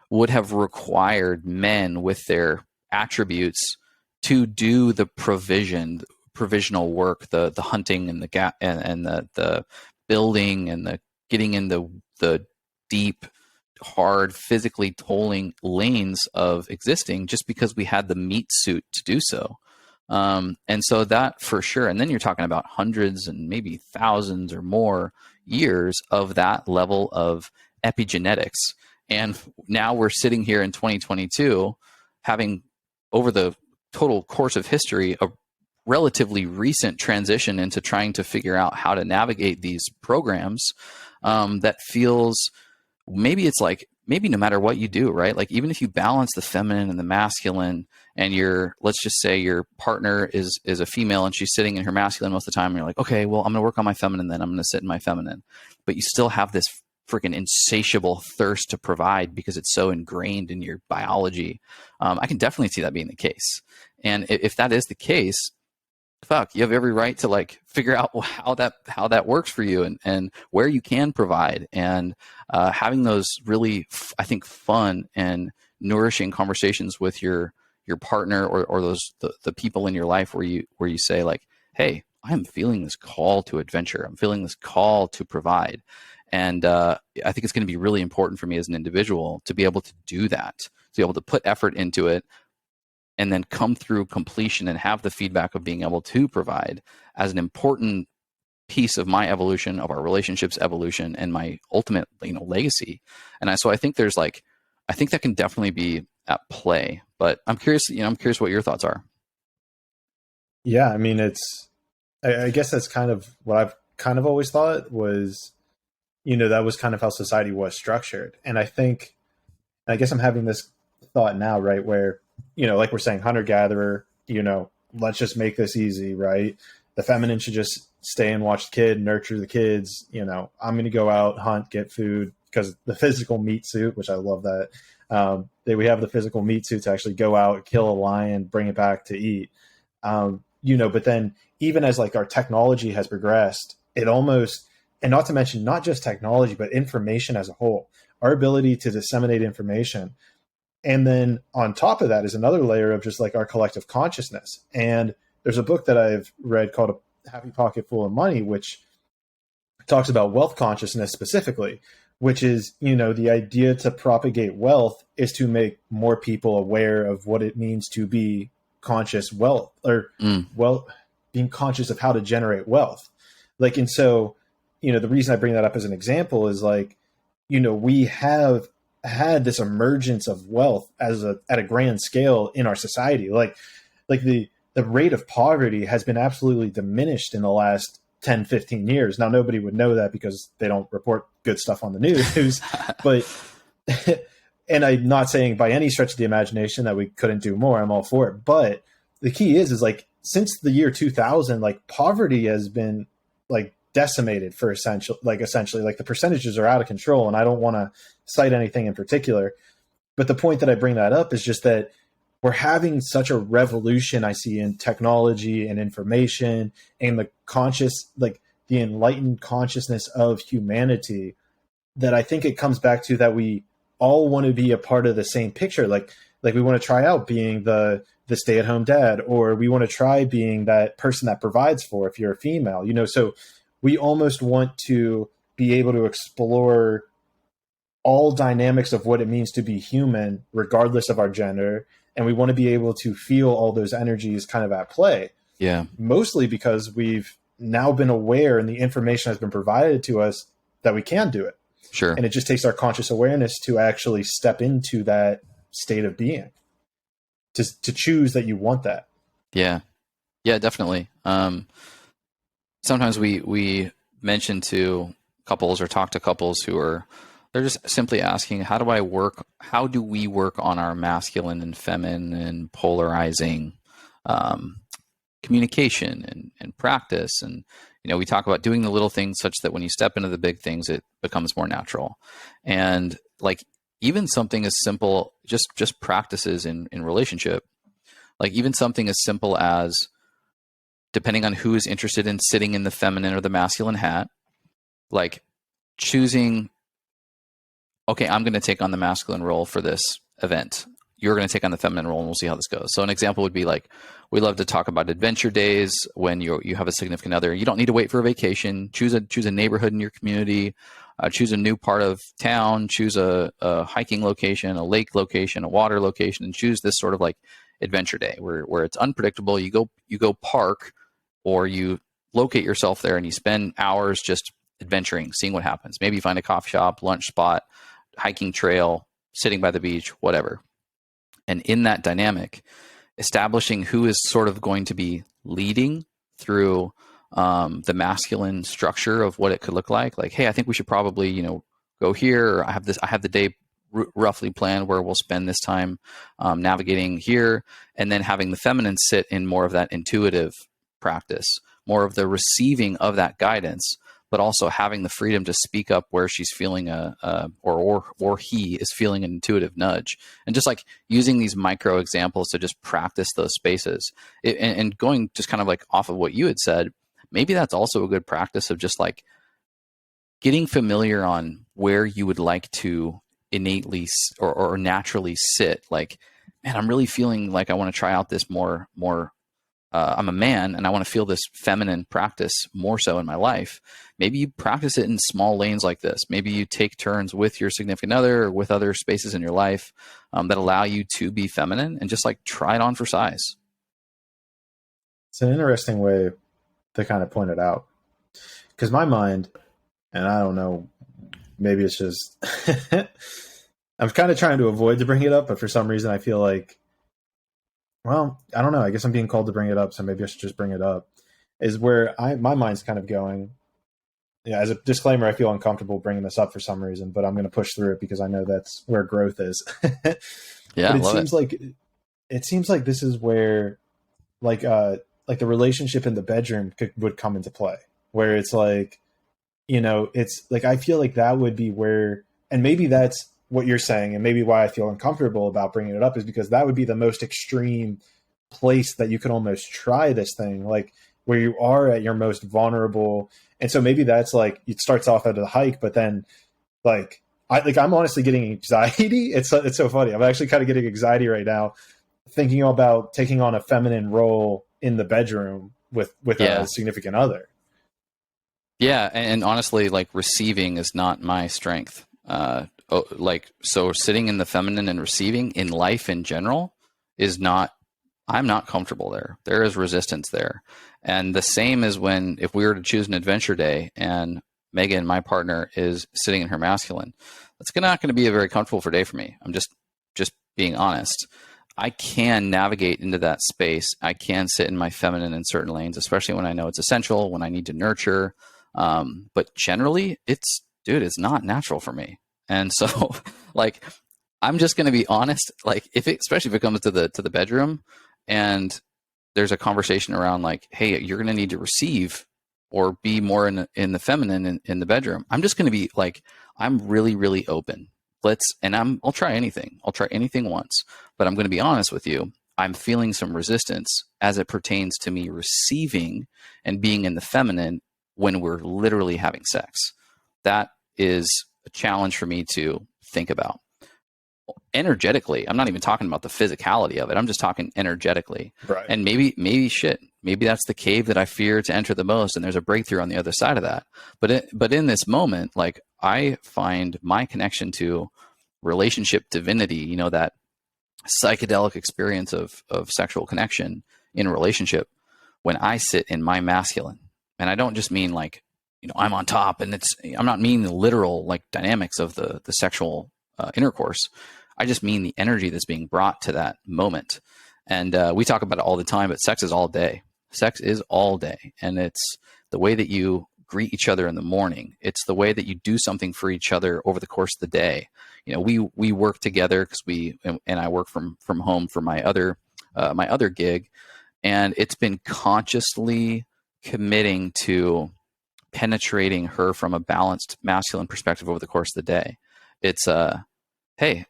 would have required men with their attributes to do the provisional work, the hunting and the building and the getting in the deep, hard, physically tolling lanes of existing, just because we had the meat suit to do so. And so that for sure. And then you're talking about hundreds and maybe thousands or more years of that level of epigenetics. And now we're sitting here in 2022 having, over the total course of history, a relatively recent transition into trying to figure out how to navigate these programs, that feels, maybe it's like, maybe no matter what you do, right? Like even if you balance the feminine and the masculine, and let's just say your partner is a female and she's sitting in her masculine most of the time, and you're like, okay, well, I'm going to work on my feminine, then I'm going to sit in my feminine. But you still have this freaking insatiable thirst to provide because it's so ingrained in your biology. I can definitely see that being the case. And if that is the case, fuck, you have every right to like figure out how that works for you, and where you can provide, and having those really, I think, fun and nourishing conversations with your partner, or those the people in your life where you say like, hey, I'm feeling this call to adventure. I'm feeling this call to provide. And I think it's going to be really important for me as an individual to be able to do that, to be able to put effort into it, and then come through completion and have the feedback of being able to provide as an important piece of my evolution, of our relationships evolution, and my ultimate, legacy. And so I think I think that can definitely be at play. But I'm curious what your thoughts are. Yeah, I mean, I guess that's kind of what I've kind of always thought was, that was kind of how society was structured. And I guess I'm having this thought now, right, where, like we're saying, hunter-gatherer, let's just make this easy, right? The feminine should just stay and watch the kid, nurture the kids. I'm going to go out, hunt, get food, because the physical meat suit, which I love that, we have the physical meat suit to actually go out, kill a lion, bring it back to eat. But then even as like our technology has progressed, it almost, and not to mention not just technology, but information as a whole, our ability to disseminate information. And then on top of that is another layer of just like our collective consciousness. And there's a book that I've read called A Happy Pocket Full of Money, which talks about wealth consciousness specifically, which is, the idea to propagate wealth is to make more people aware of what it means to be conscious wealth, or being conscious of how to generate wealth. Like, and so, the reason I bring that up as an example is like, we have had this emergence of wealth at a grand scale in our society. Like the rate of poverty has been absolutely diminished in the last 10, 15 years. Now, nobody would know that because they don't report good stuff on the news, but, and I'm not saying by any stretch of the imagination that we couldn't do more. I'm all for it. But the key is like, since the year 2000, like poverty has been like decimated for essentially like the percentages are out of control. And I don't want to cite anything in particular, but the point that I bring that up is just that we're having such a revolution I see in technology and information and the enlightened consciousness of humanity, that I think it comes back to that we all want to be a part of the same picture. Like we want to try out being the stay-at-home dad, or we want to try being that person that provides for, if you're a female, so we almost want to be able to explore all dynamics of what it means to be human, regardless of our gender. And we want to be able to feel all those energies kind of at play. Yeah. Mostly because we've now been aware and the information has been provided to us that we can do it. Sure. And it just takes our conscious awareness to actually step into that state of being, to choose that you want that. Yeah. Yeah, definitely. Sometimes we mention to couples or talk to couples they're just simply asking, how do we work on our masculine and feminine polarizing communication and practice? And, we talk about doing the little things such that when you step into the big things, it becomes more natural. And like even something as simple, just practices in relationship, like even something as simple as, depending on who is interested in sitting in the feminine or the masculine hat, like choosing, okay, I'm going to take on the masculine role for this event. You're going to take on the feminine role, and we'll see how this goes. So an example would be like, we love to talk about adventure days when you have a significant other. You don't need to wait for a vacation. Choose a neighborhood in your community. Choose a new part of town. Choose a hiking location, a lake location, a water location, and choose this sort of like adventure day where it's unpredictable. You go park, or you locate yourself there and you spend hours just adventuring, seeing what happens. Maybe you find a coffee shop, lunch spot, hiking trail, sitting by the beach, whatever. And in that dynamic, establishing who is sort of going to be leading through the masculine structure of what it could look like. Like, hey, I think we should probably, go here. Or I have the day roughly planned where we'll spend this time navigating here, and then having the feminine sit in more of that intuitive practice, more of the receiving of that guidance, but also having the freedom to speak up where she's feeling or he is feeling an intuitive nudge, and just like using these micro examples to just practice those spaces. And going just kind of like off of what you had said, maybe that's also a good practice of just like getting familiar on where you would like to innately or naturally sit. Like, man, I'm really feeling like I want to try out this more. I'm a man and I want to feel this feminine practice more so in my life. Maybe you practice it in small lanes like this. Maybe you take turns with your significant other or with other spaces in your life that allow you to be feminine, and just like try it on for size. It's an interesting way to kind of point it out, because my mind, and I don't know, maybe it's just, I'm kind of trying to avoid to bring it up, but for some reason I feel like, well, I don't know. I guess I'm being called to bring it up, so maybe I should just bring it up. Is where my mind's kind of going. Yeah, as a disclaimer, I feel uncomfortable bringing this up for some reason, but I'm going to push through it because I know that's where growth is. Yeah, but it seems like this is where, like the relationship in the bedroom would come into play, where it's like, it's like I feel like that would be where, and maybe that's what you're saying, and maybe why I feel uncomfortable about bringing it up is because that would be the most extreme place that you could almost try this thing, like where you are at your most vulnerable. And so maybe that's like, it starts off at a hike, but then I'm honestly getting anxiety. It's so funny. I'm actually kind of getting anxiety right now thinking about taking on a feminine role in the bedroom with a significant other. Yeah. And honestly, like receiving is not my strength. So sitting in the feminine and receiving in life in general I'm not comfortable there. There is resistance there. And the same as if we were to choose an adventure day and Megan, my partner, is sitting in her masculine, that's not going to be a very comfortable day for me. I'm just being honest. I can navigate into that space. I can sit in my feminine in certain lanes, especially when I know it's essential, when I need to nurture. But generally it's not natural for me. And so like, I'm just going to be honest, like especially if it comes to the bedroom and there's a conversation around like, hey, you're going to need to receive or be more in the feminine in the bedroom. I'm just going to be like, I'm really, really open. I'll try anything. I'll try anything once, but I'm going to be honest with you. I'm feeling some resistance as it pertains to me receiving and being in the feminine when we're literally having sex. That is a challenge for me to think about. Energetically, I'm not even talking about the physicality of it. I'm just talking energetically. Right. And maybe that's the cave that I fear to enter the most, and there's a breakthrough on the other side of that. But in this moment, like I find my connection to relationship divinity, that psychedelic experience of sexual connection in a relationship when I sit in my masculine. And I don't just mean like, I'm on top, and I'm not meaning the literal like dynamics of the sexual intercourse. I just mean the energy that's being brought to that moment. And we talk about it all the time, but sex is all day. Sex is all day. And it's the way that you greet each other in the morning. It's the way that you do something for each other over the course of the day. We work together because and I work from home for my other gig. And it's been consciously committing to penetrating her from a balanced masculine perspective over the course of the day. It's hey,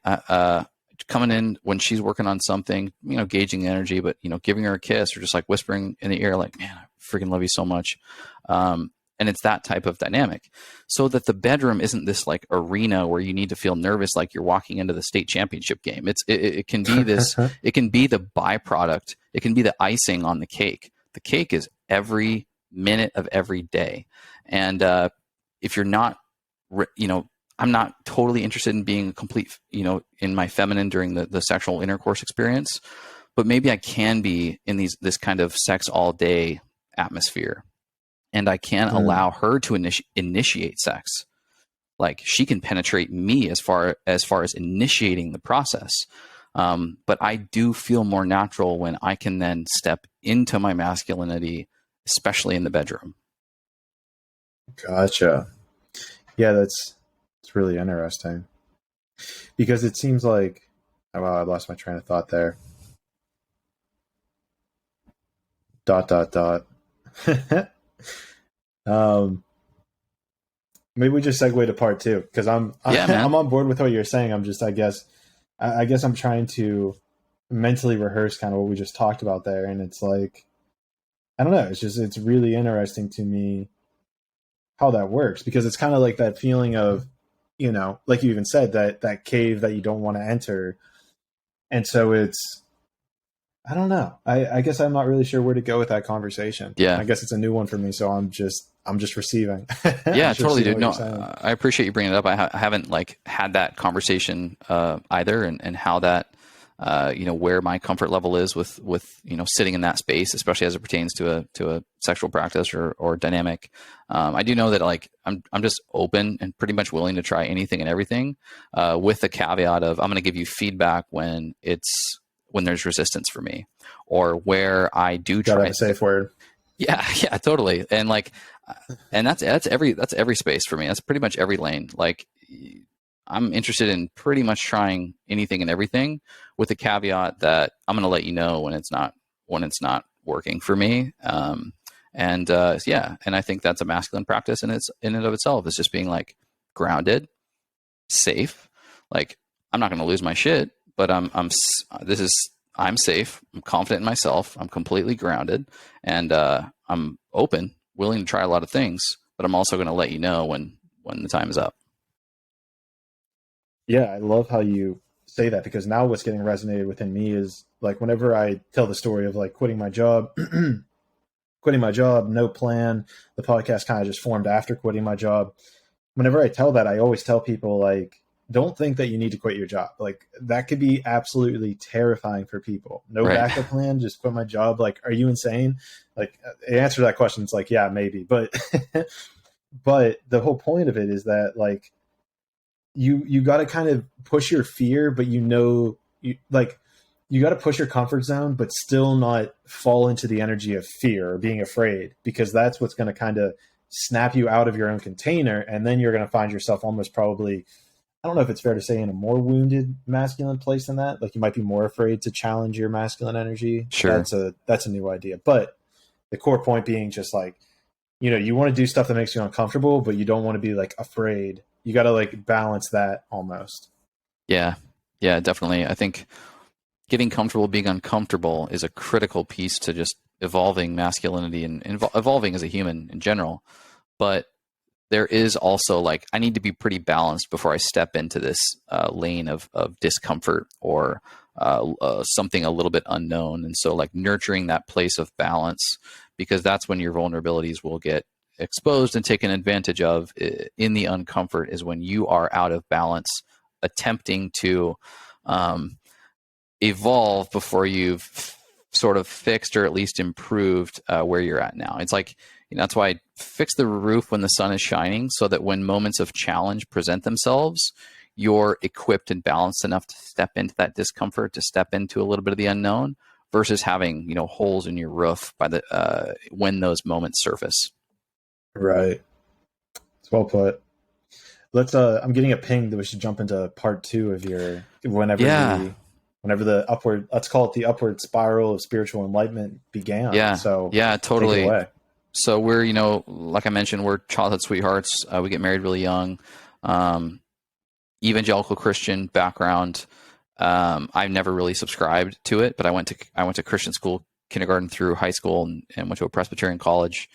coming in when she's working on something, gauging the energy, but giving her a kiss or just like whispering in the ear, like, man, I freaking love you so much. And it's that type of dynamic, so that the bedroom isn't this like arena where you need to feel nervous like you're walking into the state championship game. It can be this. It can be the byproduct. It can be the icing on the cake. The cake is every minute of every day. And if you're not, I'm not totally interested in being complete, in my feminine during the sexual intercourse experience, but maybe I can be in this kind of sex all day atmosphere, and I can allow her to initiate sex. Like she can penetrate me as far as initiating the process. But I do feel more natural when I can then step into my masculinity, especially in the bedroom. Gotcha. Yeah, it's really interesting, because it seems like, oh, wow, I lost my train of thought there. ... Maybe we just segue to part two, because I'm on board with what you're saying. I'm just, I guess I'm trying to mentally rehearse kind of what we just talked about there, and it's like, I don't know. It's really interesting to me how that works, because it's kind of like that feeling of, like you even said, that cave that you don't want to enter. And so it's, I don't know. I guess I'm not really sure where to go with that conversation. Yeah. I guess it's a new one for me, so I'm just receiving. Yeah, totally, dude. No, I appreciate you bringing it up. I haven't like had that conversation either, and how that, where my comfort level is with sitting in that space, especially as it pertains to a sexual practice or dynamic. I do know that like I'm just open and pretty much willing to try anything and everything, with the caveat of I'm going to give you feedback when there's resistance for me, or where I do try a safe word. Yeah, totally. And like, and that's every space for me. That's pretty much every lane. Like, I'm interested in pretty much trying anything and everything, with the caveat that I'm going to let you know when it's not working for me. And I think that's a masculine practice, and it's in and of itself is just being like grounded, safe. Like, I'm not going to lose my shit, but I'm safe. I'm confident in myself. I'm completely grounded, and I'm open, willing to try a lot of things, but I'm also going to let you know when the time is up. Yeah, I love how you say that, because now what's getting resonated within me is like, whenever I tell the story of like quitting my job, no plan, the podcast kind of just formed after quitting my job. Whenever I tell that, I always tell people, like, don't think that you need to quit your job. Like, that could be absolutely terrifying for people. No backup plan, just quit my job. Like, are you insane? Like, the answer to that question is like, yeah, maybe. But but the whole point of it is that, like, you got to kind of push your fear, but you got to push your comfort zone, but still not fall into the energy of fear or being afraid, because that's what's going to kind of snap you out of your own container. And then you're going to find yourself almost probably, I don't know if it's fair to say, in a more wounded masculine place than that. Like, you might be more afraid to challenge your masculine energy. Sure. That's a new idea. But the core point being just like, you want to do stuff that makes you uncomfortable, but you don't want to be like afraid. You got to like balance that almost. Yeah, definitely. I think getting comfortable being uncomfortable is a critical piece to just evolving masculinity and evolving as a human in general. But there is also like, I need to be pretty balanced before I step into this lane of discomfort or something a little bit unknown. And so like nurturing that place of balance, because that's when your vulnerabilities will get exposed and taken advantage of. In the uncomfort is when you are out of balance, attempting to evolve before you've sort of fixed or at least improved where you're at now. It's like, that's why I fix the roof when the sun is shining, so that when moments of challenge present themselves, you're equipped and balanced enough to step into that discomfort, to step into a little bit of the unknown, versus having, holes in your roof by the when those moments surface. Right. It's well put. Let's I'm getting a ping that we should jump into part two of your whenever the upward, let's call it the upward spiral of spiritual enlightenment began. So totally. Take it away. So we're, like I mentioned, we're childhood sweethearts. We get married really young. Evangelical Christian background. I've never really subscribed to it, but I went to Christian school, kindergarten through high school, and went to a Presbyterian college.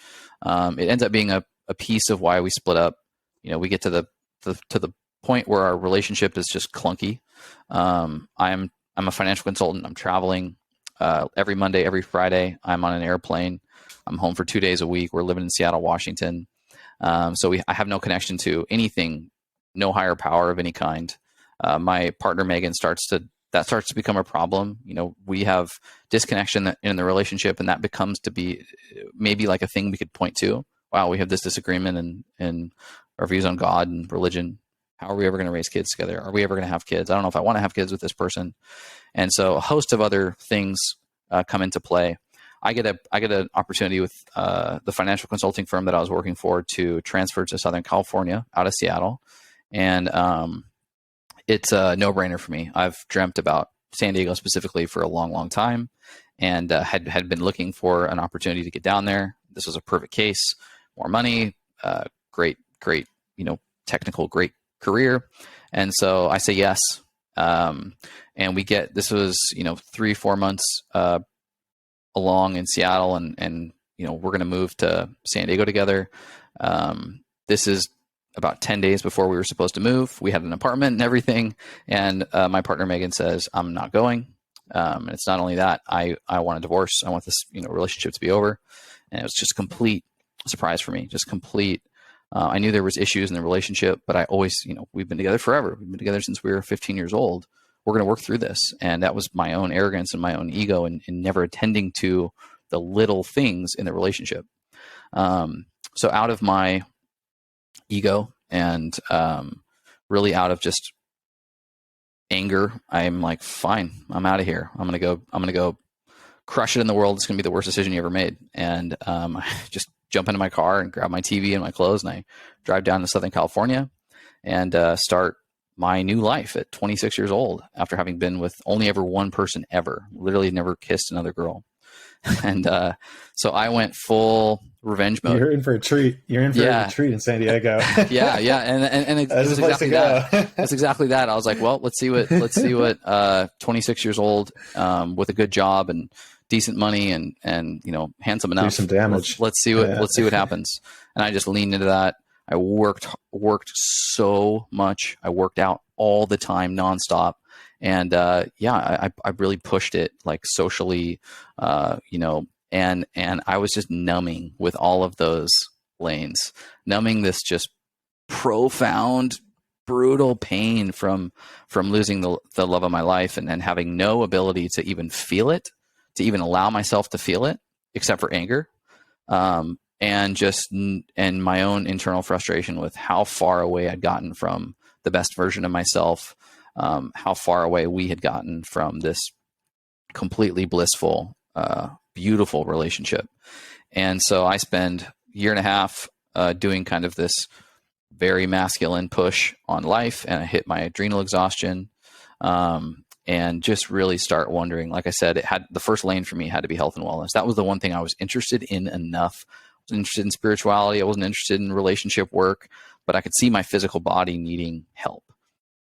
It ends up being a piece of why we split up. We get to the point where our relationship is just clunky. I'm a financial consultant. I'm traveling every Monday, every Friday. I'm on an airplane. I'm home for 2 days a week. We're living in Seattle, Washington. So I have no connection to anything, no higher power of any kind. My partner, Megan, starts to that starts to become a problem. We have disconnection in the relationship, and that becomes to be maybe like a thing we could point to. Wow, we have this disagreement in our views on God and religion. How are we ever going to raise kids together? Are we ever going to have kids? I don't know if I want to have kids with this person. And so a host of other things come into play. I get an opportunity with the financial consulting firm that I was working for to transfer to Southern California out of Seattle. And it's a no-brainer for me. I've dreamt about San Diego specifically for a long, long time, and had been looking for an opportunity to get down there. This was a perfect case. More money, great, technical, great career. And so I say yes. And this was, 3-4 months along in Seattle, and we're going to move to San Diego together. This is about 10 days before we were supposed to move. We had an apartment and everything. And my partner, Megan, says, I'm not going. And it's not only that, I want a divorce. I want this, relationship to be over. And it was just complete surprise for me, just complete. I knew there was issues in the relationship, but I always, we've been together forever. We've been together since we were 15 years old. We're going to work through this. And that was my own arrogance and my own ego in never attending to the little things in the relationship. So out of my ego and really out of just anger, I'm like, fine, I'm out of here. I'm gonna go crush it in the world. It's gonna be the worst decision you ever made. And I just jump into my car and grab my TV and my clothes, and I drive down to Southern California and start my new life at 26 years old, after having been with only ever one person ever. Literally never kissed another girl. And so I went full revenge mode. You're in for a treat. You're in for a treat in San Diego. yeah. And it was exactly that. That's exactly that. I was like, well, let's see what 26 years old with a good job and decent money and handsome enough. Do some damage. Let's see what happens. And I just leaned into that. I worked so much. I worked out all the time, nonstop. And I really pushed it, like socially, and I was just numbing with all of those lanes, numbing this just profound, brutal pain from losing the love of my life and having no ability to even feel it, to even allow myself to feel it, except for anger, and my own internal frustration with how far away I'd gotten from the best version of myself. How far away we had gotten from this completely blissful, beautiful relationship. And so I spend a year and a half doing kind of this very masculine push on life, and I hit my adrenal exhaustion, and just really start wondering. Like I said, the first lane for me had to be health and wellness. That was the one thing I was interested in enough. I was interested in spirituality. I wasn't interested in relationship work, but I could see my physical body needing help.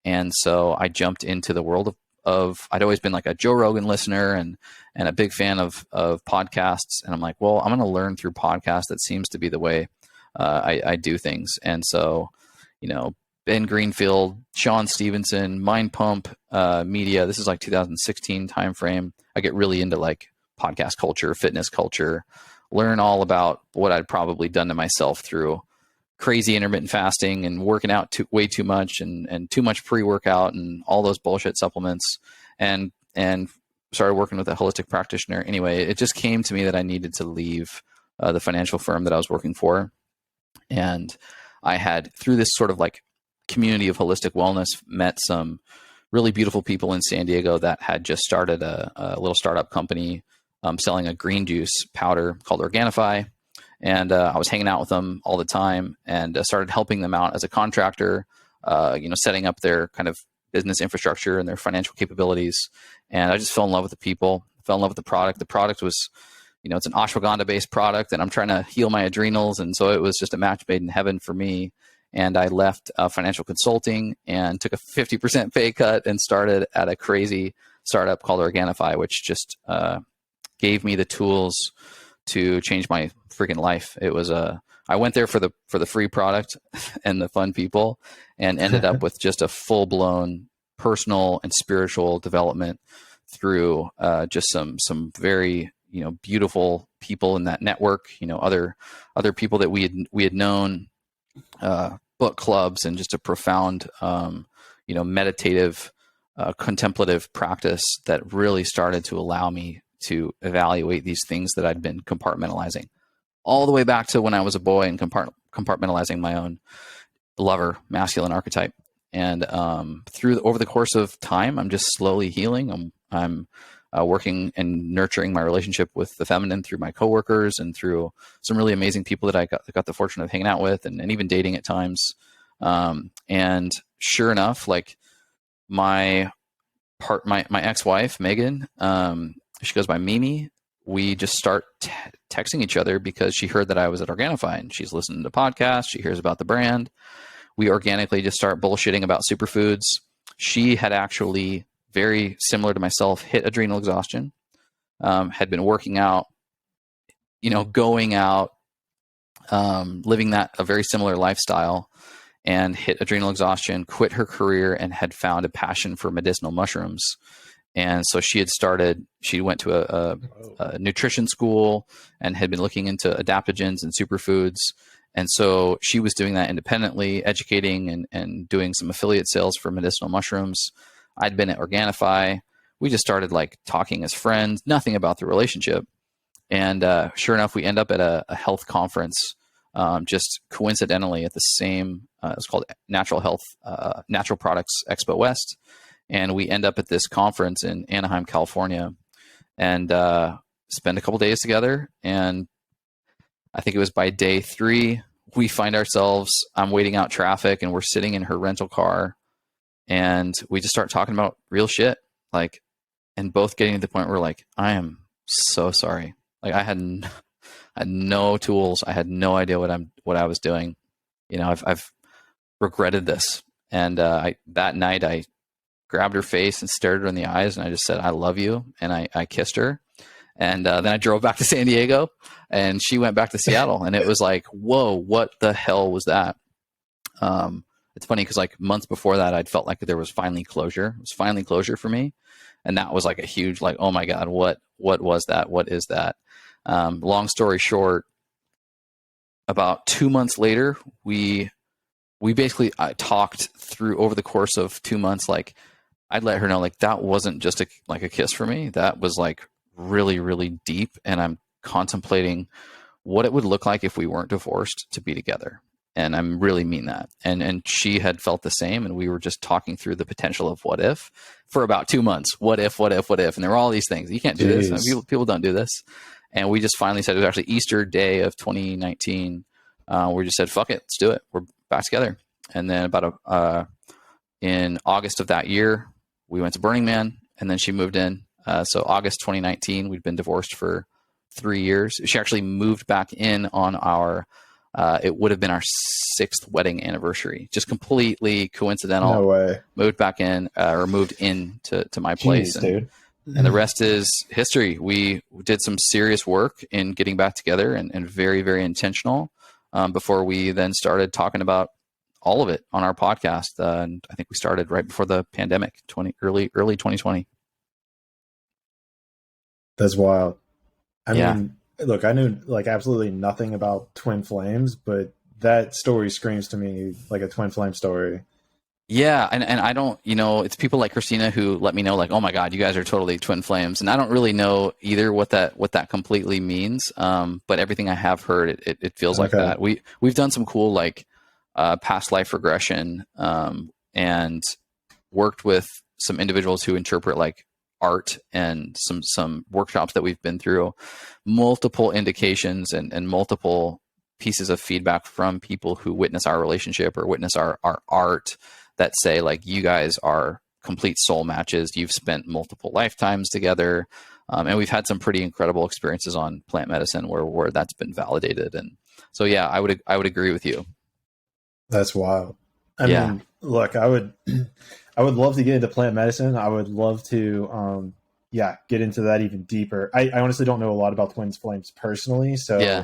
And so I jumped into the world of I'd always been like a Joe Rogan listener and a big fan of podcasts. And I'm like, well, I'm going to learn through podcasts. That seems to be the way I do things. And so, Ben Greenfield, Sean Stevenson, Mind Pump Media. This is like 2016 timeframe. I get really into like podcast culture, fitness culture, learn all about what I'd probably done to myself through crazy intermittent fasting and working out way too much and too much pre-workout and all those bullshit supplements, and started working with a holistic practitioner. Anyway, it just came to me that I needed to leave the financial firm that I was working for. And I had, through this sort of like community of holistic wellness, met some really beautiful people in San Diego that had just started a little startup company selling a green juice powder called Organifi. And I was hanging out with them all the time and started helping them out as a contractor, setting up their kind of business infrastructure and their financial capabilities. And I just fell in love with the people, fell in love with the product. The product was, it's an ashwagandha-based product, and I'm trying to heal my adrenals. And so it was just a match made in heaven for me. And I left financial consulting and took a 50% pay cut and started at a crazy startup called Organifi, which just gave me the tools to change my freaking life. It was I went there for the free product and the fun people, and ended up with just a full blown personal and spiritual development through just some very beautiful people in that network. Other people that we had known, book clubs, and just a profound meditative contemplative practice that really started to allow me to evaluate these things that I'd been compartmentalizing all the way back to when I was a boy and compartmentalizing my own lover masculine archetype. And over the course of time, I'm just slowly healing. I'm working and nurturing my relationship with the feminine through my coworkers and through some really amazing people that I got the fortune of hanging out with and even dating at times. And sure enough, like my ex-wife, Megan, she goes by Mimi. We just start texting each other because she heard that I was at Organifi and she's listening to podcasts. She hears about the brand. We organically just start bullshitting about superfoods. She had actually, very similar to myself, hit adrenal exhaustion, had been working out, going out, living a very similar lifestyle, and hit adrenal exhaustion, quit her career, and had found a passion for medicinal mushrooms. And so she went to a nutrition school and had been looking into adaptogens and superfoods. And so she was doing that independently, educating and doing some affiliate sales for medicinal mushrooms. I'd been at Organifi. We just started like talking as friends, nothing about the relationship. And sure enough, we end up at a health conference, just coincidentally at the same, it's called Natural Products Expo West. And we end up at this conference in Anaheim, California, and spend a couple days together. And I think it was by day 3, we find ourselves, I'm waiting out traffic and we're sitting in her rental car and we just start talking about real shit. Like, and both getting to the point where like, I am so sorry. Like I had no tools. I had no idea what I was doing. I've regretted this. And that night I grabbed her face and stared her in the eyes and I just said, I love you. And I kissed her. And then I drove back to San Diego and she went back to Seattle. And it was like, whoa, what the hell was that? It's funny because like months before that, I'd felt like there was finally closure. It was finally closure for me. And that was like a huge, like, oh my God, what was that? What is that? Long story short, about 2 months later, we basically talked through over the course of 2 months. Like I'd let her know, like, that wasn't just a kiss for me. That was like really, really deep. And I'm contemplating what it would look like if we weren't divorced to be together. And I really mean that. And she had felt the same. And we were just talking through the potential of what if for about 2 months. What if? And there were all these things. You can't do this. People don't do this. And we just finally said, it was actually Easter day of 2019. We just said, fuck it, let's do it. We're back together. And then in August of that year, we went to Burning Man and then she moved in. So August 2019, we'd been divorced for 3 years. She actually moved back in on it would have been our 6th wedding anniversary. Just completely coincidental. No way. Moved back in or moved in to my place. Dude. And the rest is history. We did some serious work in getting back together and very, very intentional before we then started talking about all of it on our podcast. And I think we started right before the pandemic, early 2020. That's wild. I mean, look, I knew like absolutely nothing about twin flames, but that story screams to me like a twin flame story. Yeah. And I don't, it's people like Christina who let me know like, oh my God, you guys are totally twin flames. And I don't really know either what that completely means. But everything I have heard, it feels like that. We've done some cool, like, past life regression, and worked with some individuals who interpret like art and some workshops that we've been through, multiple indications and multiple pieces of feedback from people who witness our relationship or witness our art that say like, you guys are complete soul matches. You've spent multiple lifetimes together. And we've had some pretty incredible experiences on plant medicine where that's been validated. And so, yeah, I would agree with you. That's wild. I mean, look, I would love to get into plant medicine. I would love to, get into that even deeper. I honestly don't know a lot about twin flames personally. So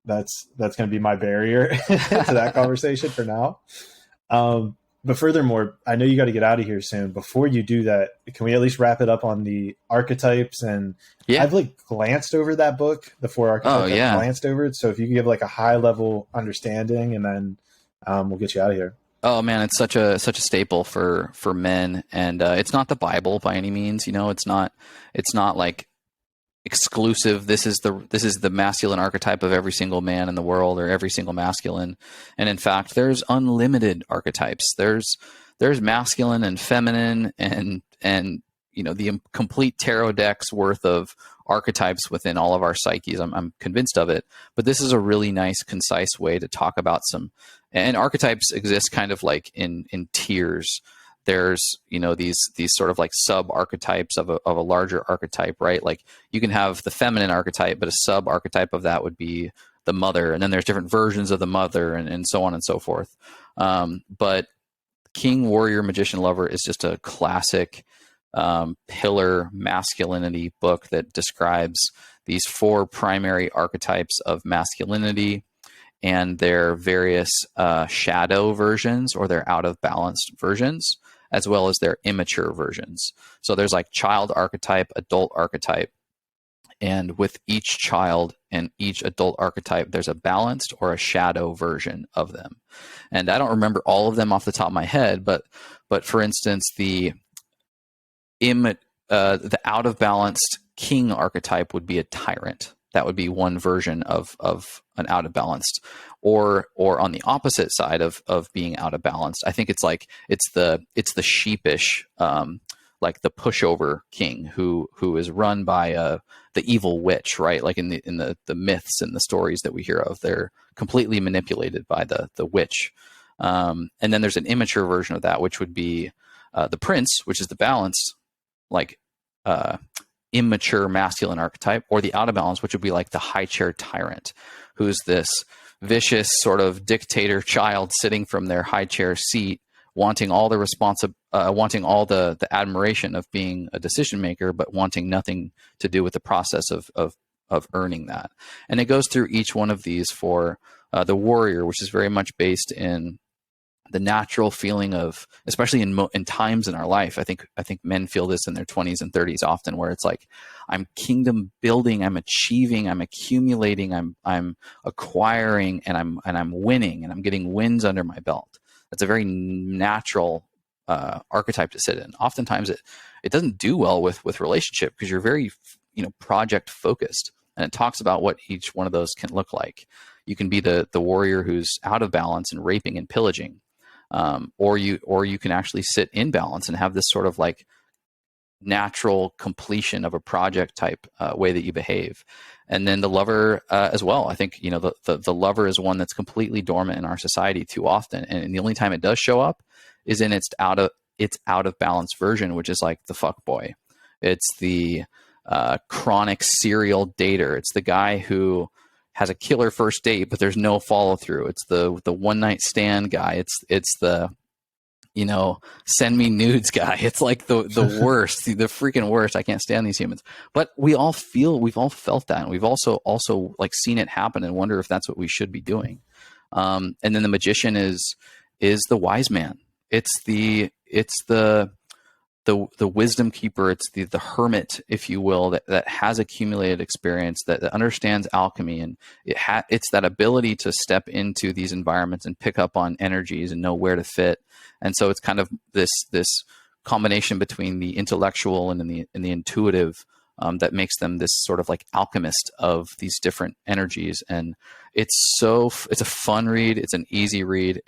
that's going to be my barrier to that conversation for now. But furthermore, I know you got to get out of here soon. Before you do that, can we at least wrap it up on the archetypes? And I've like glanced over that book, the 4 archetypes. I've glanced over it. So if you can give like a high level understanding and then we'll get you out of here. Oh man, it's such a staple for men, and it's not the Bible by any means. It's not like exclusive. This is the masculine archetype of every single man in the world, or every single masculine. And in fact, there's unlimited archetypes. There's masculine and feminine, and the complete tarot deck's worth of archetypes within all of our psyches. I'm convinced of it. But this is a really nice, concise way to talk about some. And archetypes exist kind of like in tiers. There's these sort of like sub archetypes of a larger archetype, right? Like you can have the feminine archetype, but a sub archetype of that would be the mother, and then there's different versions of the mother, and so on and so forth. But King, Warrior, Magician, Lover is just a classic pillar masculinity book that describes these 4 primary archetypes of masculinity and their various shadow versions, or their out of balanced versions, as well as their immature versions. So there's like child archetype, adult archetype, and with each child and each adult archetype, there's a balanced or a shadow version of them. And I don't remember all of them off the top of my head, but for instance, the out of balanced king archetype would be a tyrant. That would be one version of an out of balanced, or on the opposite side of being out of balanced. I think it's the sheepish, like the pushover king who is run by the evil witch, right? Like in the myths and the stories that we hear of, they're completely manipulated by the witch. And then there's an immature version of that, which would be the prince, which is the balanced, like immature masculine archetype, or the out of balance, which would be like the high chair tyrant, who's this vicious sort of dictator child sitting from their high chair seat, wanting all the wanting all the admiration of being a decision maker, but wanting nothing to do with the process of earning that. And it goes through each one of these for the warrior, which is very much based in the natural feeling of, especially in times in our life, I think men feel this in their 20s and 30s often, where it's like, I'm kingdom building, I'm achieving, I'm accumulating, I'm acquiring, and I'm winning, and I'm getting wins under my belt. That's a very natural archetype to sit in. Oftentimes it doesn't do well with relationship, because you're very project focused, and it talks about what each one of those can look like. You can be the warrior who's out of balance and raping and pillaging. Or you can actually sit in balance and have this sort of like natural completion of a project type way that you behave. And then the lover as well. I think the lover is one that's completely dormant in our society too often, and the only time it does show up is in its out of balance version, which is like the fuck boy. It's the chronic serial dater. It's the guy who has a killer first date, but there's no follow through. It's the one night stand guy. It's the send me nudes guy. It's like the worst, the freaking worst. I can't stand these humans. But we've all felt that, and we've also like seen it happen and wonder if that's what we should be doing. And then the magician is the wise man. It's the wisdom keeper. It's the hermit, if you will, that has accumulated experience, that understands alchemy, and it's that ability to step into these environments and pick up on energies and know where to fit. And so it's kind of this combination between the intellectual and the intuitive that makes them this sort of like alchemist of these different energies. And it's a fun read. It's an easy read.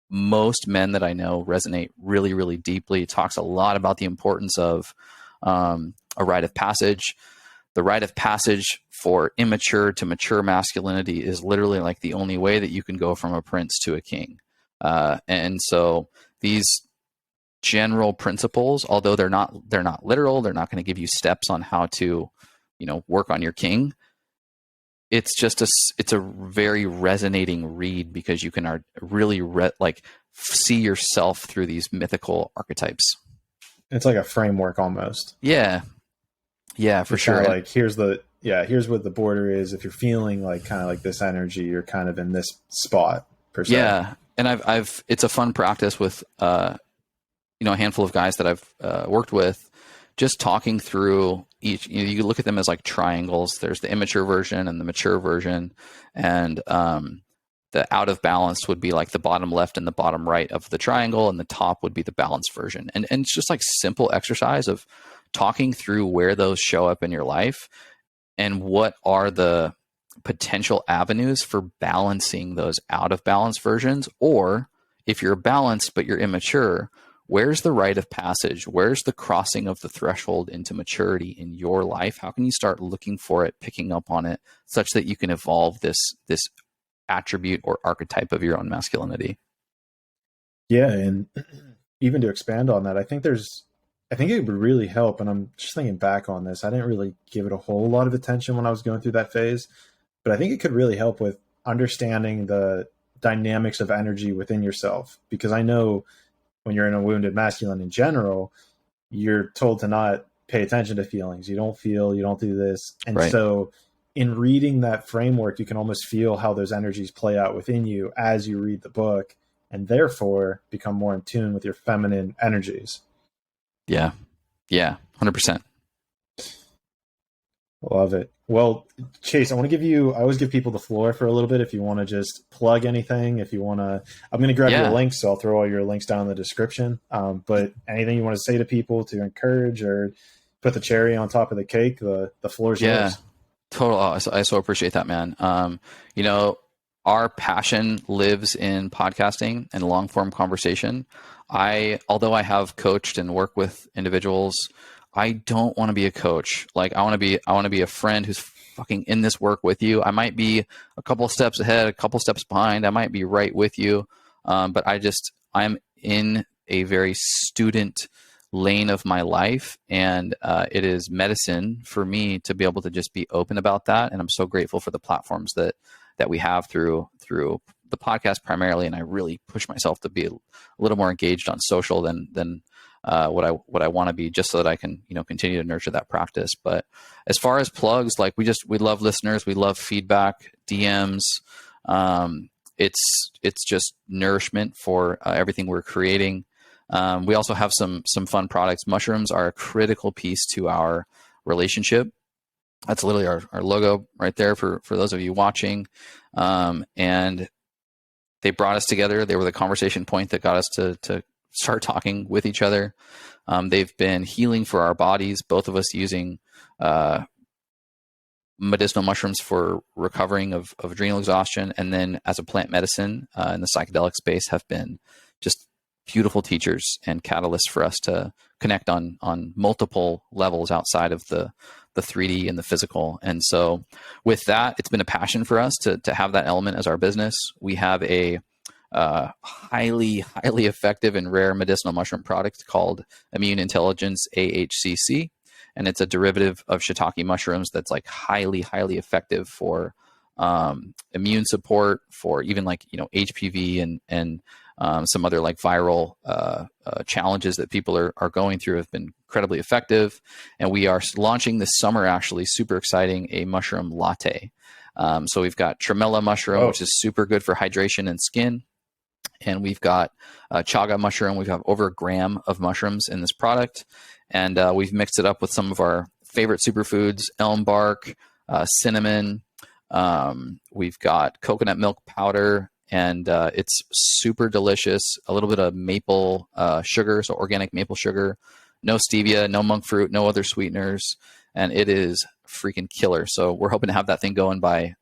Most men that I know resonate really, really deeply. It talks a lot about the importance of a rite of passage. The rite of passage for immature to mature masculinity is literally like the only way that you can go from a prince to a king. And so these general principles, although they're not literal, they're not going to give you steps on how to, work on your king. It's just it's a very resonating read, because you can really see yourself through these mythical archetypes. It's like a framework almost. Yeah, for sure. Like here's what the border is. If you're feeling like kind of like this energy, you're kind of in this spot per se. Yeah, and it's a fun practice with a handful of guys that I've worked with, just talking through each. You look at them as like triangles. There's the immature version and the mature version, and the out of balance would be like the bottom left and the bottom right of the triangle, and the top would be the balanced version. And it's just like simple exercise of talking through where those show up in your life and what are the potential avenues for balancing those out of balance versions. Or if you're balanced but you're immature, where's the rite of passage? Where's the crossing of the threshold into maturity in your life? How can you start looking for it, picking up on it, such that you can evolve this attribute or archetype of your own masculinity? Yeah, and even to expand on that, I think it would really help. And I'm just thinking back on this, I didn't really give it a whole lot of attention when I was going through that phase, but I think it could really help with understanding the dynamics of energy within yourself. Because I know when you're in a wounded masculine in general, you're told to not pay attention to feelings. You don't feel, you don't do this. And Right. So in reading that framework, you can almost feel how those energies play out within you as you read the book, and therefore become more in tune with your feminine energies. Yeah. 100%. Love it. Well, Chase, I always give people the floor for a little bit. If you want to just plug anything, I'm going to grab your links. So I'll throw all your links down in the description. But anything you want to say to people to encourage or put the cherry on top of the cake, the floor is yours. Total. I so appreciate that, man. Our passion lives in podcasting and long form conversation. Although I have coached and worked with individuals, I don't want to be a coach. Like I want to be a friend who's fucking in this work with you. I might be a couple steps ahead, a couple steps behind. I might be right with you. But I'm in a very student lane of my life, and it is medicine for me to be able to just be open about that. And I'm so grateful for the platforms that we have through the podcast primarily. And I really push myself to be a little more engaged on social than what I want to be, just so that I can, continue to nurture that practice. But as far as plugs, like we love listeners, we love feedback, DMs. It's just nourishment for everything we're creating. We also have some fun products. Mushrooms are a critical piece to our relationship. That's literally our logo right there for those of you watching. And they brought us together. They were the conversation point that got us to start talking with each other. They've been healing for our bodies, both of us using medicinal mushrooms for recovering of adrenal exhaustion, and then as a plant medicine in the psychedelic space have been just beautiful teachers and catalysts for us to connect on multiple levels outside of the 3D and the physical. And so with that, it's been a passion for us to have that element as our business. We have a highly effective and rare medicinal mushroom product called Immune Intelligence AHCC, and it's a derivative of shiitake mushrooms that's like highly effective for immune support, for even like HPV and some other like viral challenges that people are going through, have been incredibly effective. And we are launching this summer, actually super exciting, a mushroom latte. So we've got tremella mushroom, which is super good for hydration and skin. And we've got chaga mushroom. We've got over 1 gram of mushrooms in this product. And we've mixed it up with some of our favorite superfoods, elm bark, cinnamon. We've got coconut milk powder, and it's super delicious. A little bit of maple sugar, so organic maple sugar. No stevia, no monk fruit, no other sweeteners. And it is freaking killer. So we're hoping to have that thing going by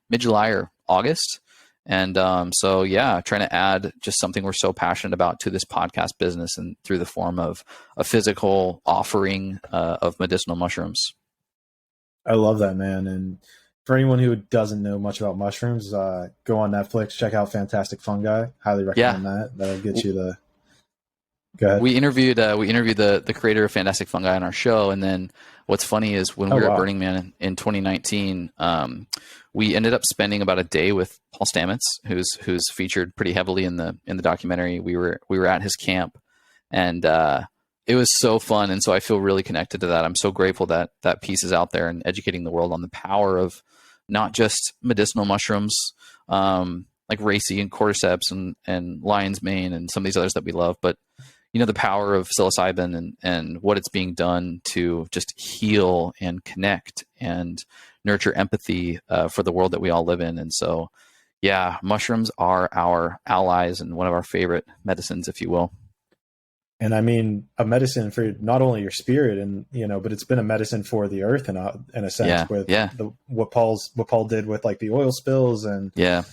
mid-July or August. And so, yeah, trying to add just something we're so passionate about to this podcast business, and through the form of a physical offering of medicinal mushrooms. I love that, man. And for anyone who doesn't know much about mushrooms, go on Netflix, check out Fantastic Fungi. Highly recommend that. That'll get you the... Go ahead. We interviewed the creator of Fantastic Fungi on our show, and then what's funny is when we were at Burning Man in 2019, we ended up spending about a day with Paul Stamets, who's featured pretty heavily in the documentary. We were at his camp, and it was so fun, and so I feel really connected to that. I'm so grateful that that piece is out there and educating the world on the power of not just medicinal mushrooms like racy and cordyceps and lion's mane and some of these others that we love, but the power of psilocybin and what it's being done to just heal and connect and nurture empathy for the world that we all live in. And so, Yeah, mushrooms are our allies and one of our favorite medicines, if you will. And I mean, a medicine for not only your spirit, and but it's been a medicine for the earth in a sense Yeah, with yeah, what Paul did with like the oil spills, and yeah,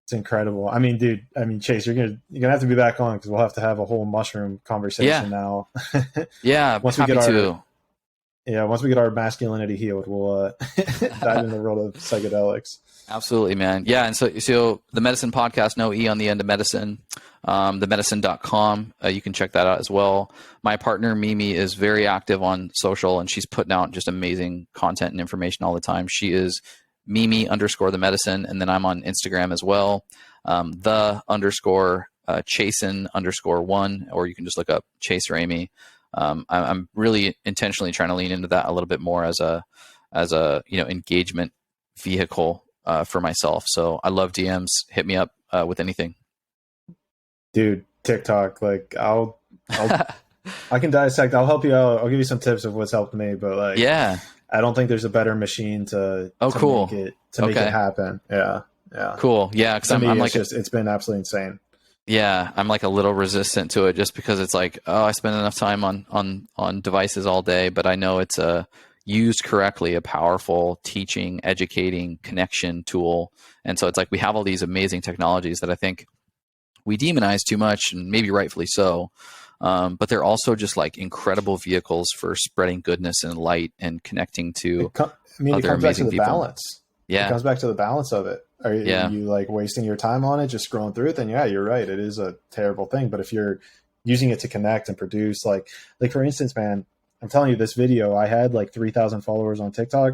it's incredible. I mean, dude, Chase, you're gonna have to be back on because we'll have to have a whole mushroom conversation yeah, now. yeah. once we Happy get our to. once we get our masculinity healed, we'll dive into the world of psychedelics. Absolutely, man. Yeah. And so the Medicin Podcast, no E on the end of medicine, themedicin.com. You can check that out as well. My partner, Mimi, is very active on social, and she's putting out just amazing content and information all the time. She is Mimi_the medicine. And then I'm on Instagram as well. Chasen_1, or you can just look up Chase Ramey. I'm really intentionally trying to lean into that a little bit more as a engagement vehicle for myself. So I love DMs. Hit me up with anything. Dude, TikTok, like I can dissect. I'll help you out. I'll give you some tips of what's helped me, but like, yeah, I don't think there's a better machine to cool. make it happen. Yeah. Cool. Yeah, because I'm like, it's been absolutely insane. Yeah, I'm like a little resistant to it just because it's like, oh, I spend enough time on devices all day, but I know it's used correctly, a powerful teaching, educating, connection tool. And so it's like we have all these amazing technologies that I think we demonize too much, and maybe rightfully so. But they're also just like incredible vehicles for spreading goodness and light and connecting to it comes back to the balance. Yeah. It comes back to the balance of it. Are you like wasting your time on it, just scrolling through it? Then yeah, you're right. It is a terrible thing. But if you're using it to connect and produce, like for instance, man, I'm telling you, this video, I had like 3,000 followers on TikTok.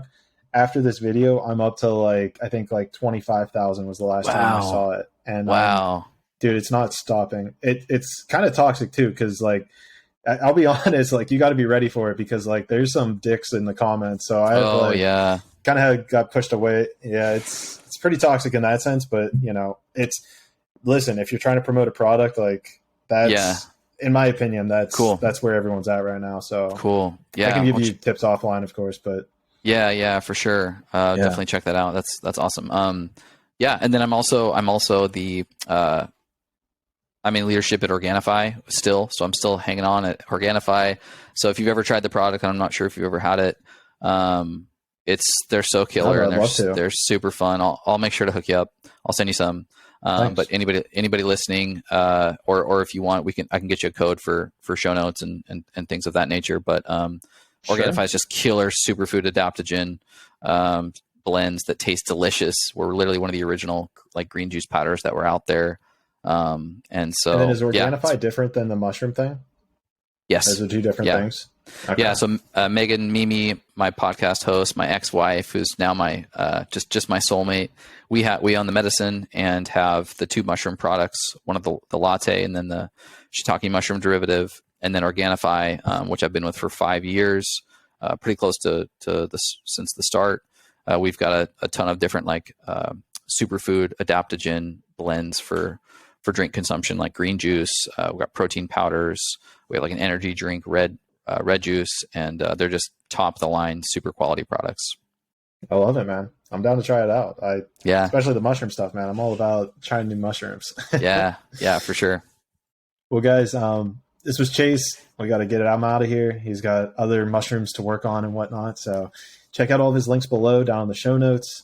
After this video, I'm up to like, I think like 25,000 was the last time I saw it. And wow, dude, it's not stopping. It's kind of toxic too. Cause like, I'll be honest, like you got to be ready for it because like there's some dicks in the comments. So I kind of got pushed away. Yeah. It's pretty toxic in that sense, but listen, if you're trying to promote a product, like that's, in my opinion, that's cool. That's where everyone's at right now. So cool. Yeah. I can give you tips offline, of course, but yeah, for sure. Definitely check that out. That's awesome. Yeah. And then I'm also the, I'm in leadership at Organifi still. So I'm still hanging on at Organifi. So if you've ever tried the product, and I'm not sure if you've ever had it, they're so killer and they're super fun. I'll make sure to hook you up. I'll send you some. But anybody listening, or if you want, I can get you a code for show notes and things of that nature. But Organifi is just killer superfood adaptogen blends that taste delicious. We're literally one of the original like green juice powders that were out there. And then is Organifi different than the mushroom thing? Yes. Those are two different things. Okay. Yeah. So Megan, Mimi, my podcast host, my ex-wife, who's now my just my soulmate. We own the Medicin and have the two mushroom products, one of the latte and then the shiitake mushroom derivative, and then Organifi, which I've been with for 5 years, pretty close to since the start. We've got a ton of different like superfood adaptogen blends for drink consumption, like green juice. We've got protein powders. We have like an energy drink, red juice, and they're just top of the line, super quality products. I love it, man. I'm down to try it out. Especially the mushroom stuff, man. I'm all about trying new mushrooms. yeah, for sure. Well, guys, this was Chase. We got to get it. I'm out of here. He's got other mushrooms to work on and whatnot. So check out all of his links below down in the show notes.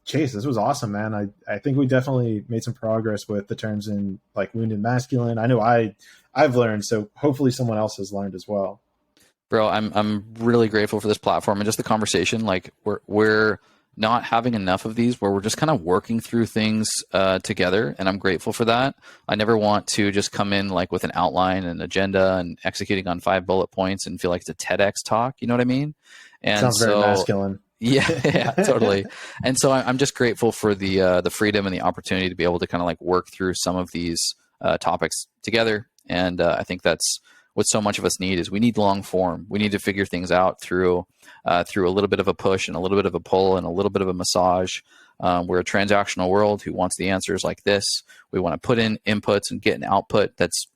Chase, this was awesome, man. I think we definitely made some progress with the terms in like wounded masculine. I know I've learned, so hopefully someone else has learned as well. Bro, I'm really grateful for this platform and just the conversation. Like we're not having enough of these where we're just kind of working through things together, and I'm grateful for that. I never want to just come in like with an outline and agenda and executing on 5 bullet points and feel like it's a TEDx talk. You know what I mean? And sounds very masculine. Yeah, totally. And so I'm just grateful for the freedom and the opportunity to be able to kind of like work through some of these topics together. And I think that's what so much of us need is we need long form. We need to figure things out through a little bit of a push and a little bit of a pull and a little bit of a massage. We're a transactional world who wants the answers like this. We want to put in inputs and get an output that's,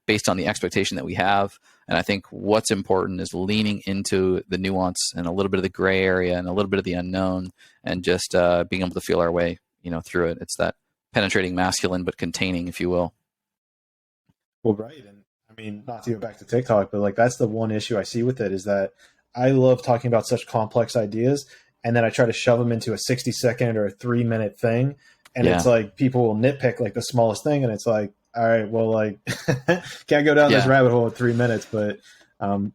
based on the expectation that we have. And I think what's important is leaning into the nuance and a little bit of the gray area and a little bit of the unknown and just being able to feel our way through it. It's that penetrating masculine, but containing, if you will. Well, right. And I mean, not to go back to TikTok, but like that's the one issue I see with it is that I love talking about such complex ideas. And then I try to shove them into a 60-second or a 3-minute thing. And it's like people will nitpick like the smallest thing. And it's like, all right, well, like can't go down this rabbit hole in 3 minutes, but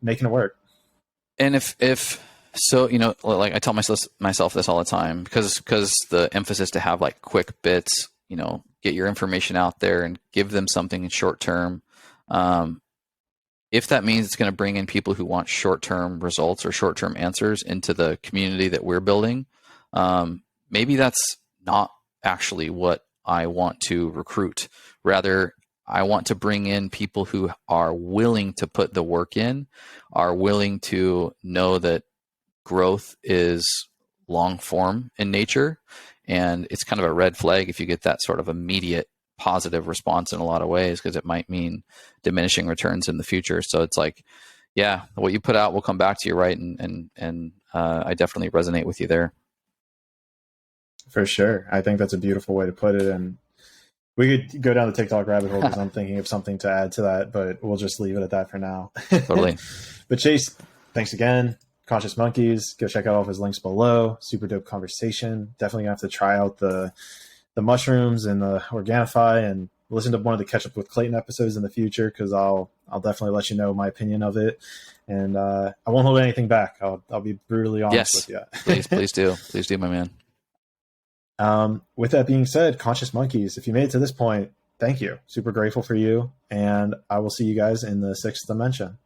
making it work. And if so, like I tell myself this all the time because the emphasis to have like quick bits, get your information out there and give them something in short term. If that means it's going to bring in people who want short-term results or short-term answers into the community that we're building, maybe that's not actually what I want to recruit. Rather, I want to bring in people who are willing to put the work in, are willing to know that growth is long form in nature. And it's kind of a red flag if you get that sort of immediate positive response in a lot of ways, because it might mean diminishing returns in the future. So it's like, yeah, what you put out will come back to you, right? And I definitely resonate with you there. For sure. I think that's a beautiful way to put it. And we could go down the TikTok rabbit hole because I'm thinking of something to add to that, but we'll just leave it at that for now. Totally. But Chase, thanks again. Conscious Monkeys, go check out all of his links below. Super dope conversation. Definitely gonna have to try out the mushrooms and the Organifi and listen to one of the Catch Up with Clayton episodes in the future, because I'll definitely let you know my opinion of it. And I won't hold anything back. I'll be brutally honest with you. Please do, my man. With that being said, Conscious Monkeys, if you made it to this point, thank you. Super grateful for you. And I will see you guys in the 6th dimension.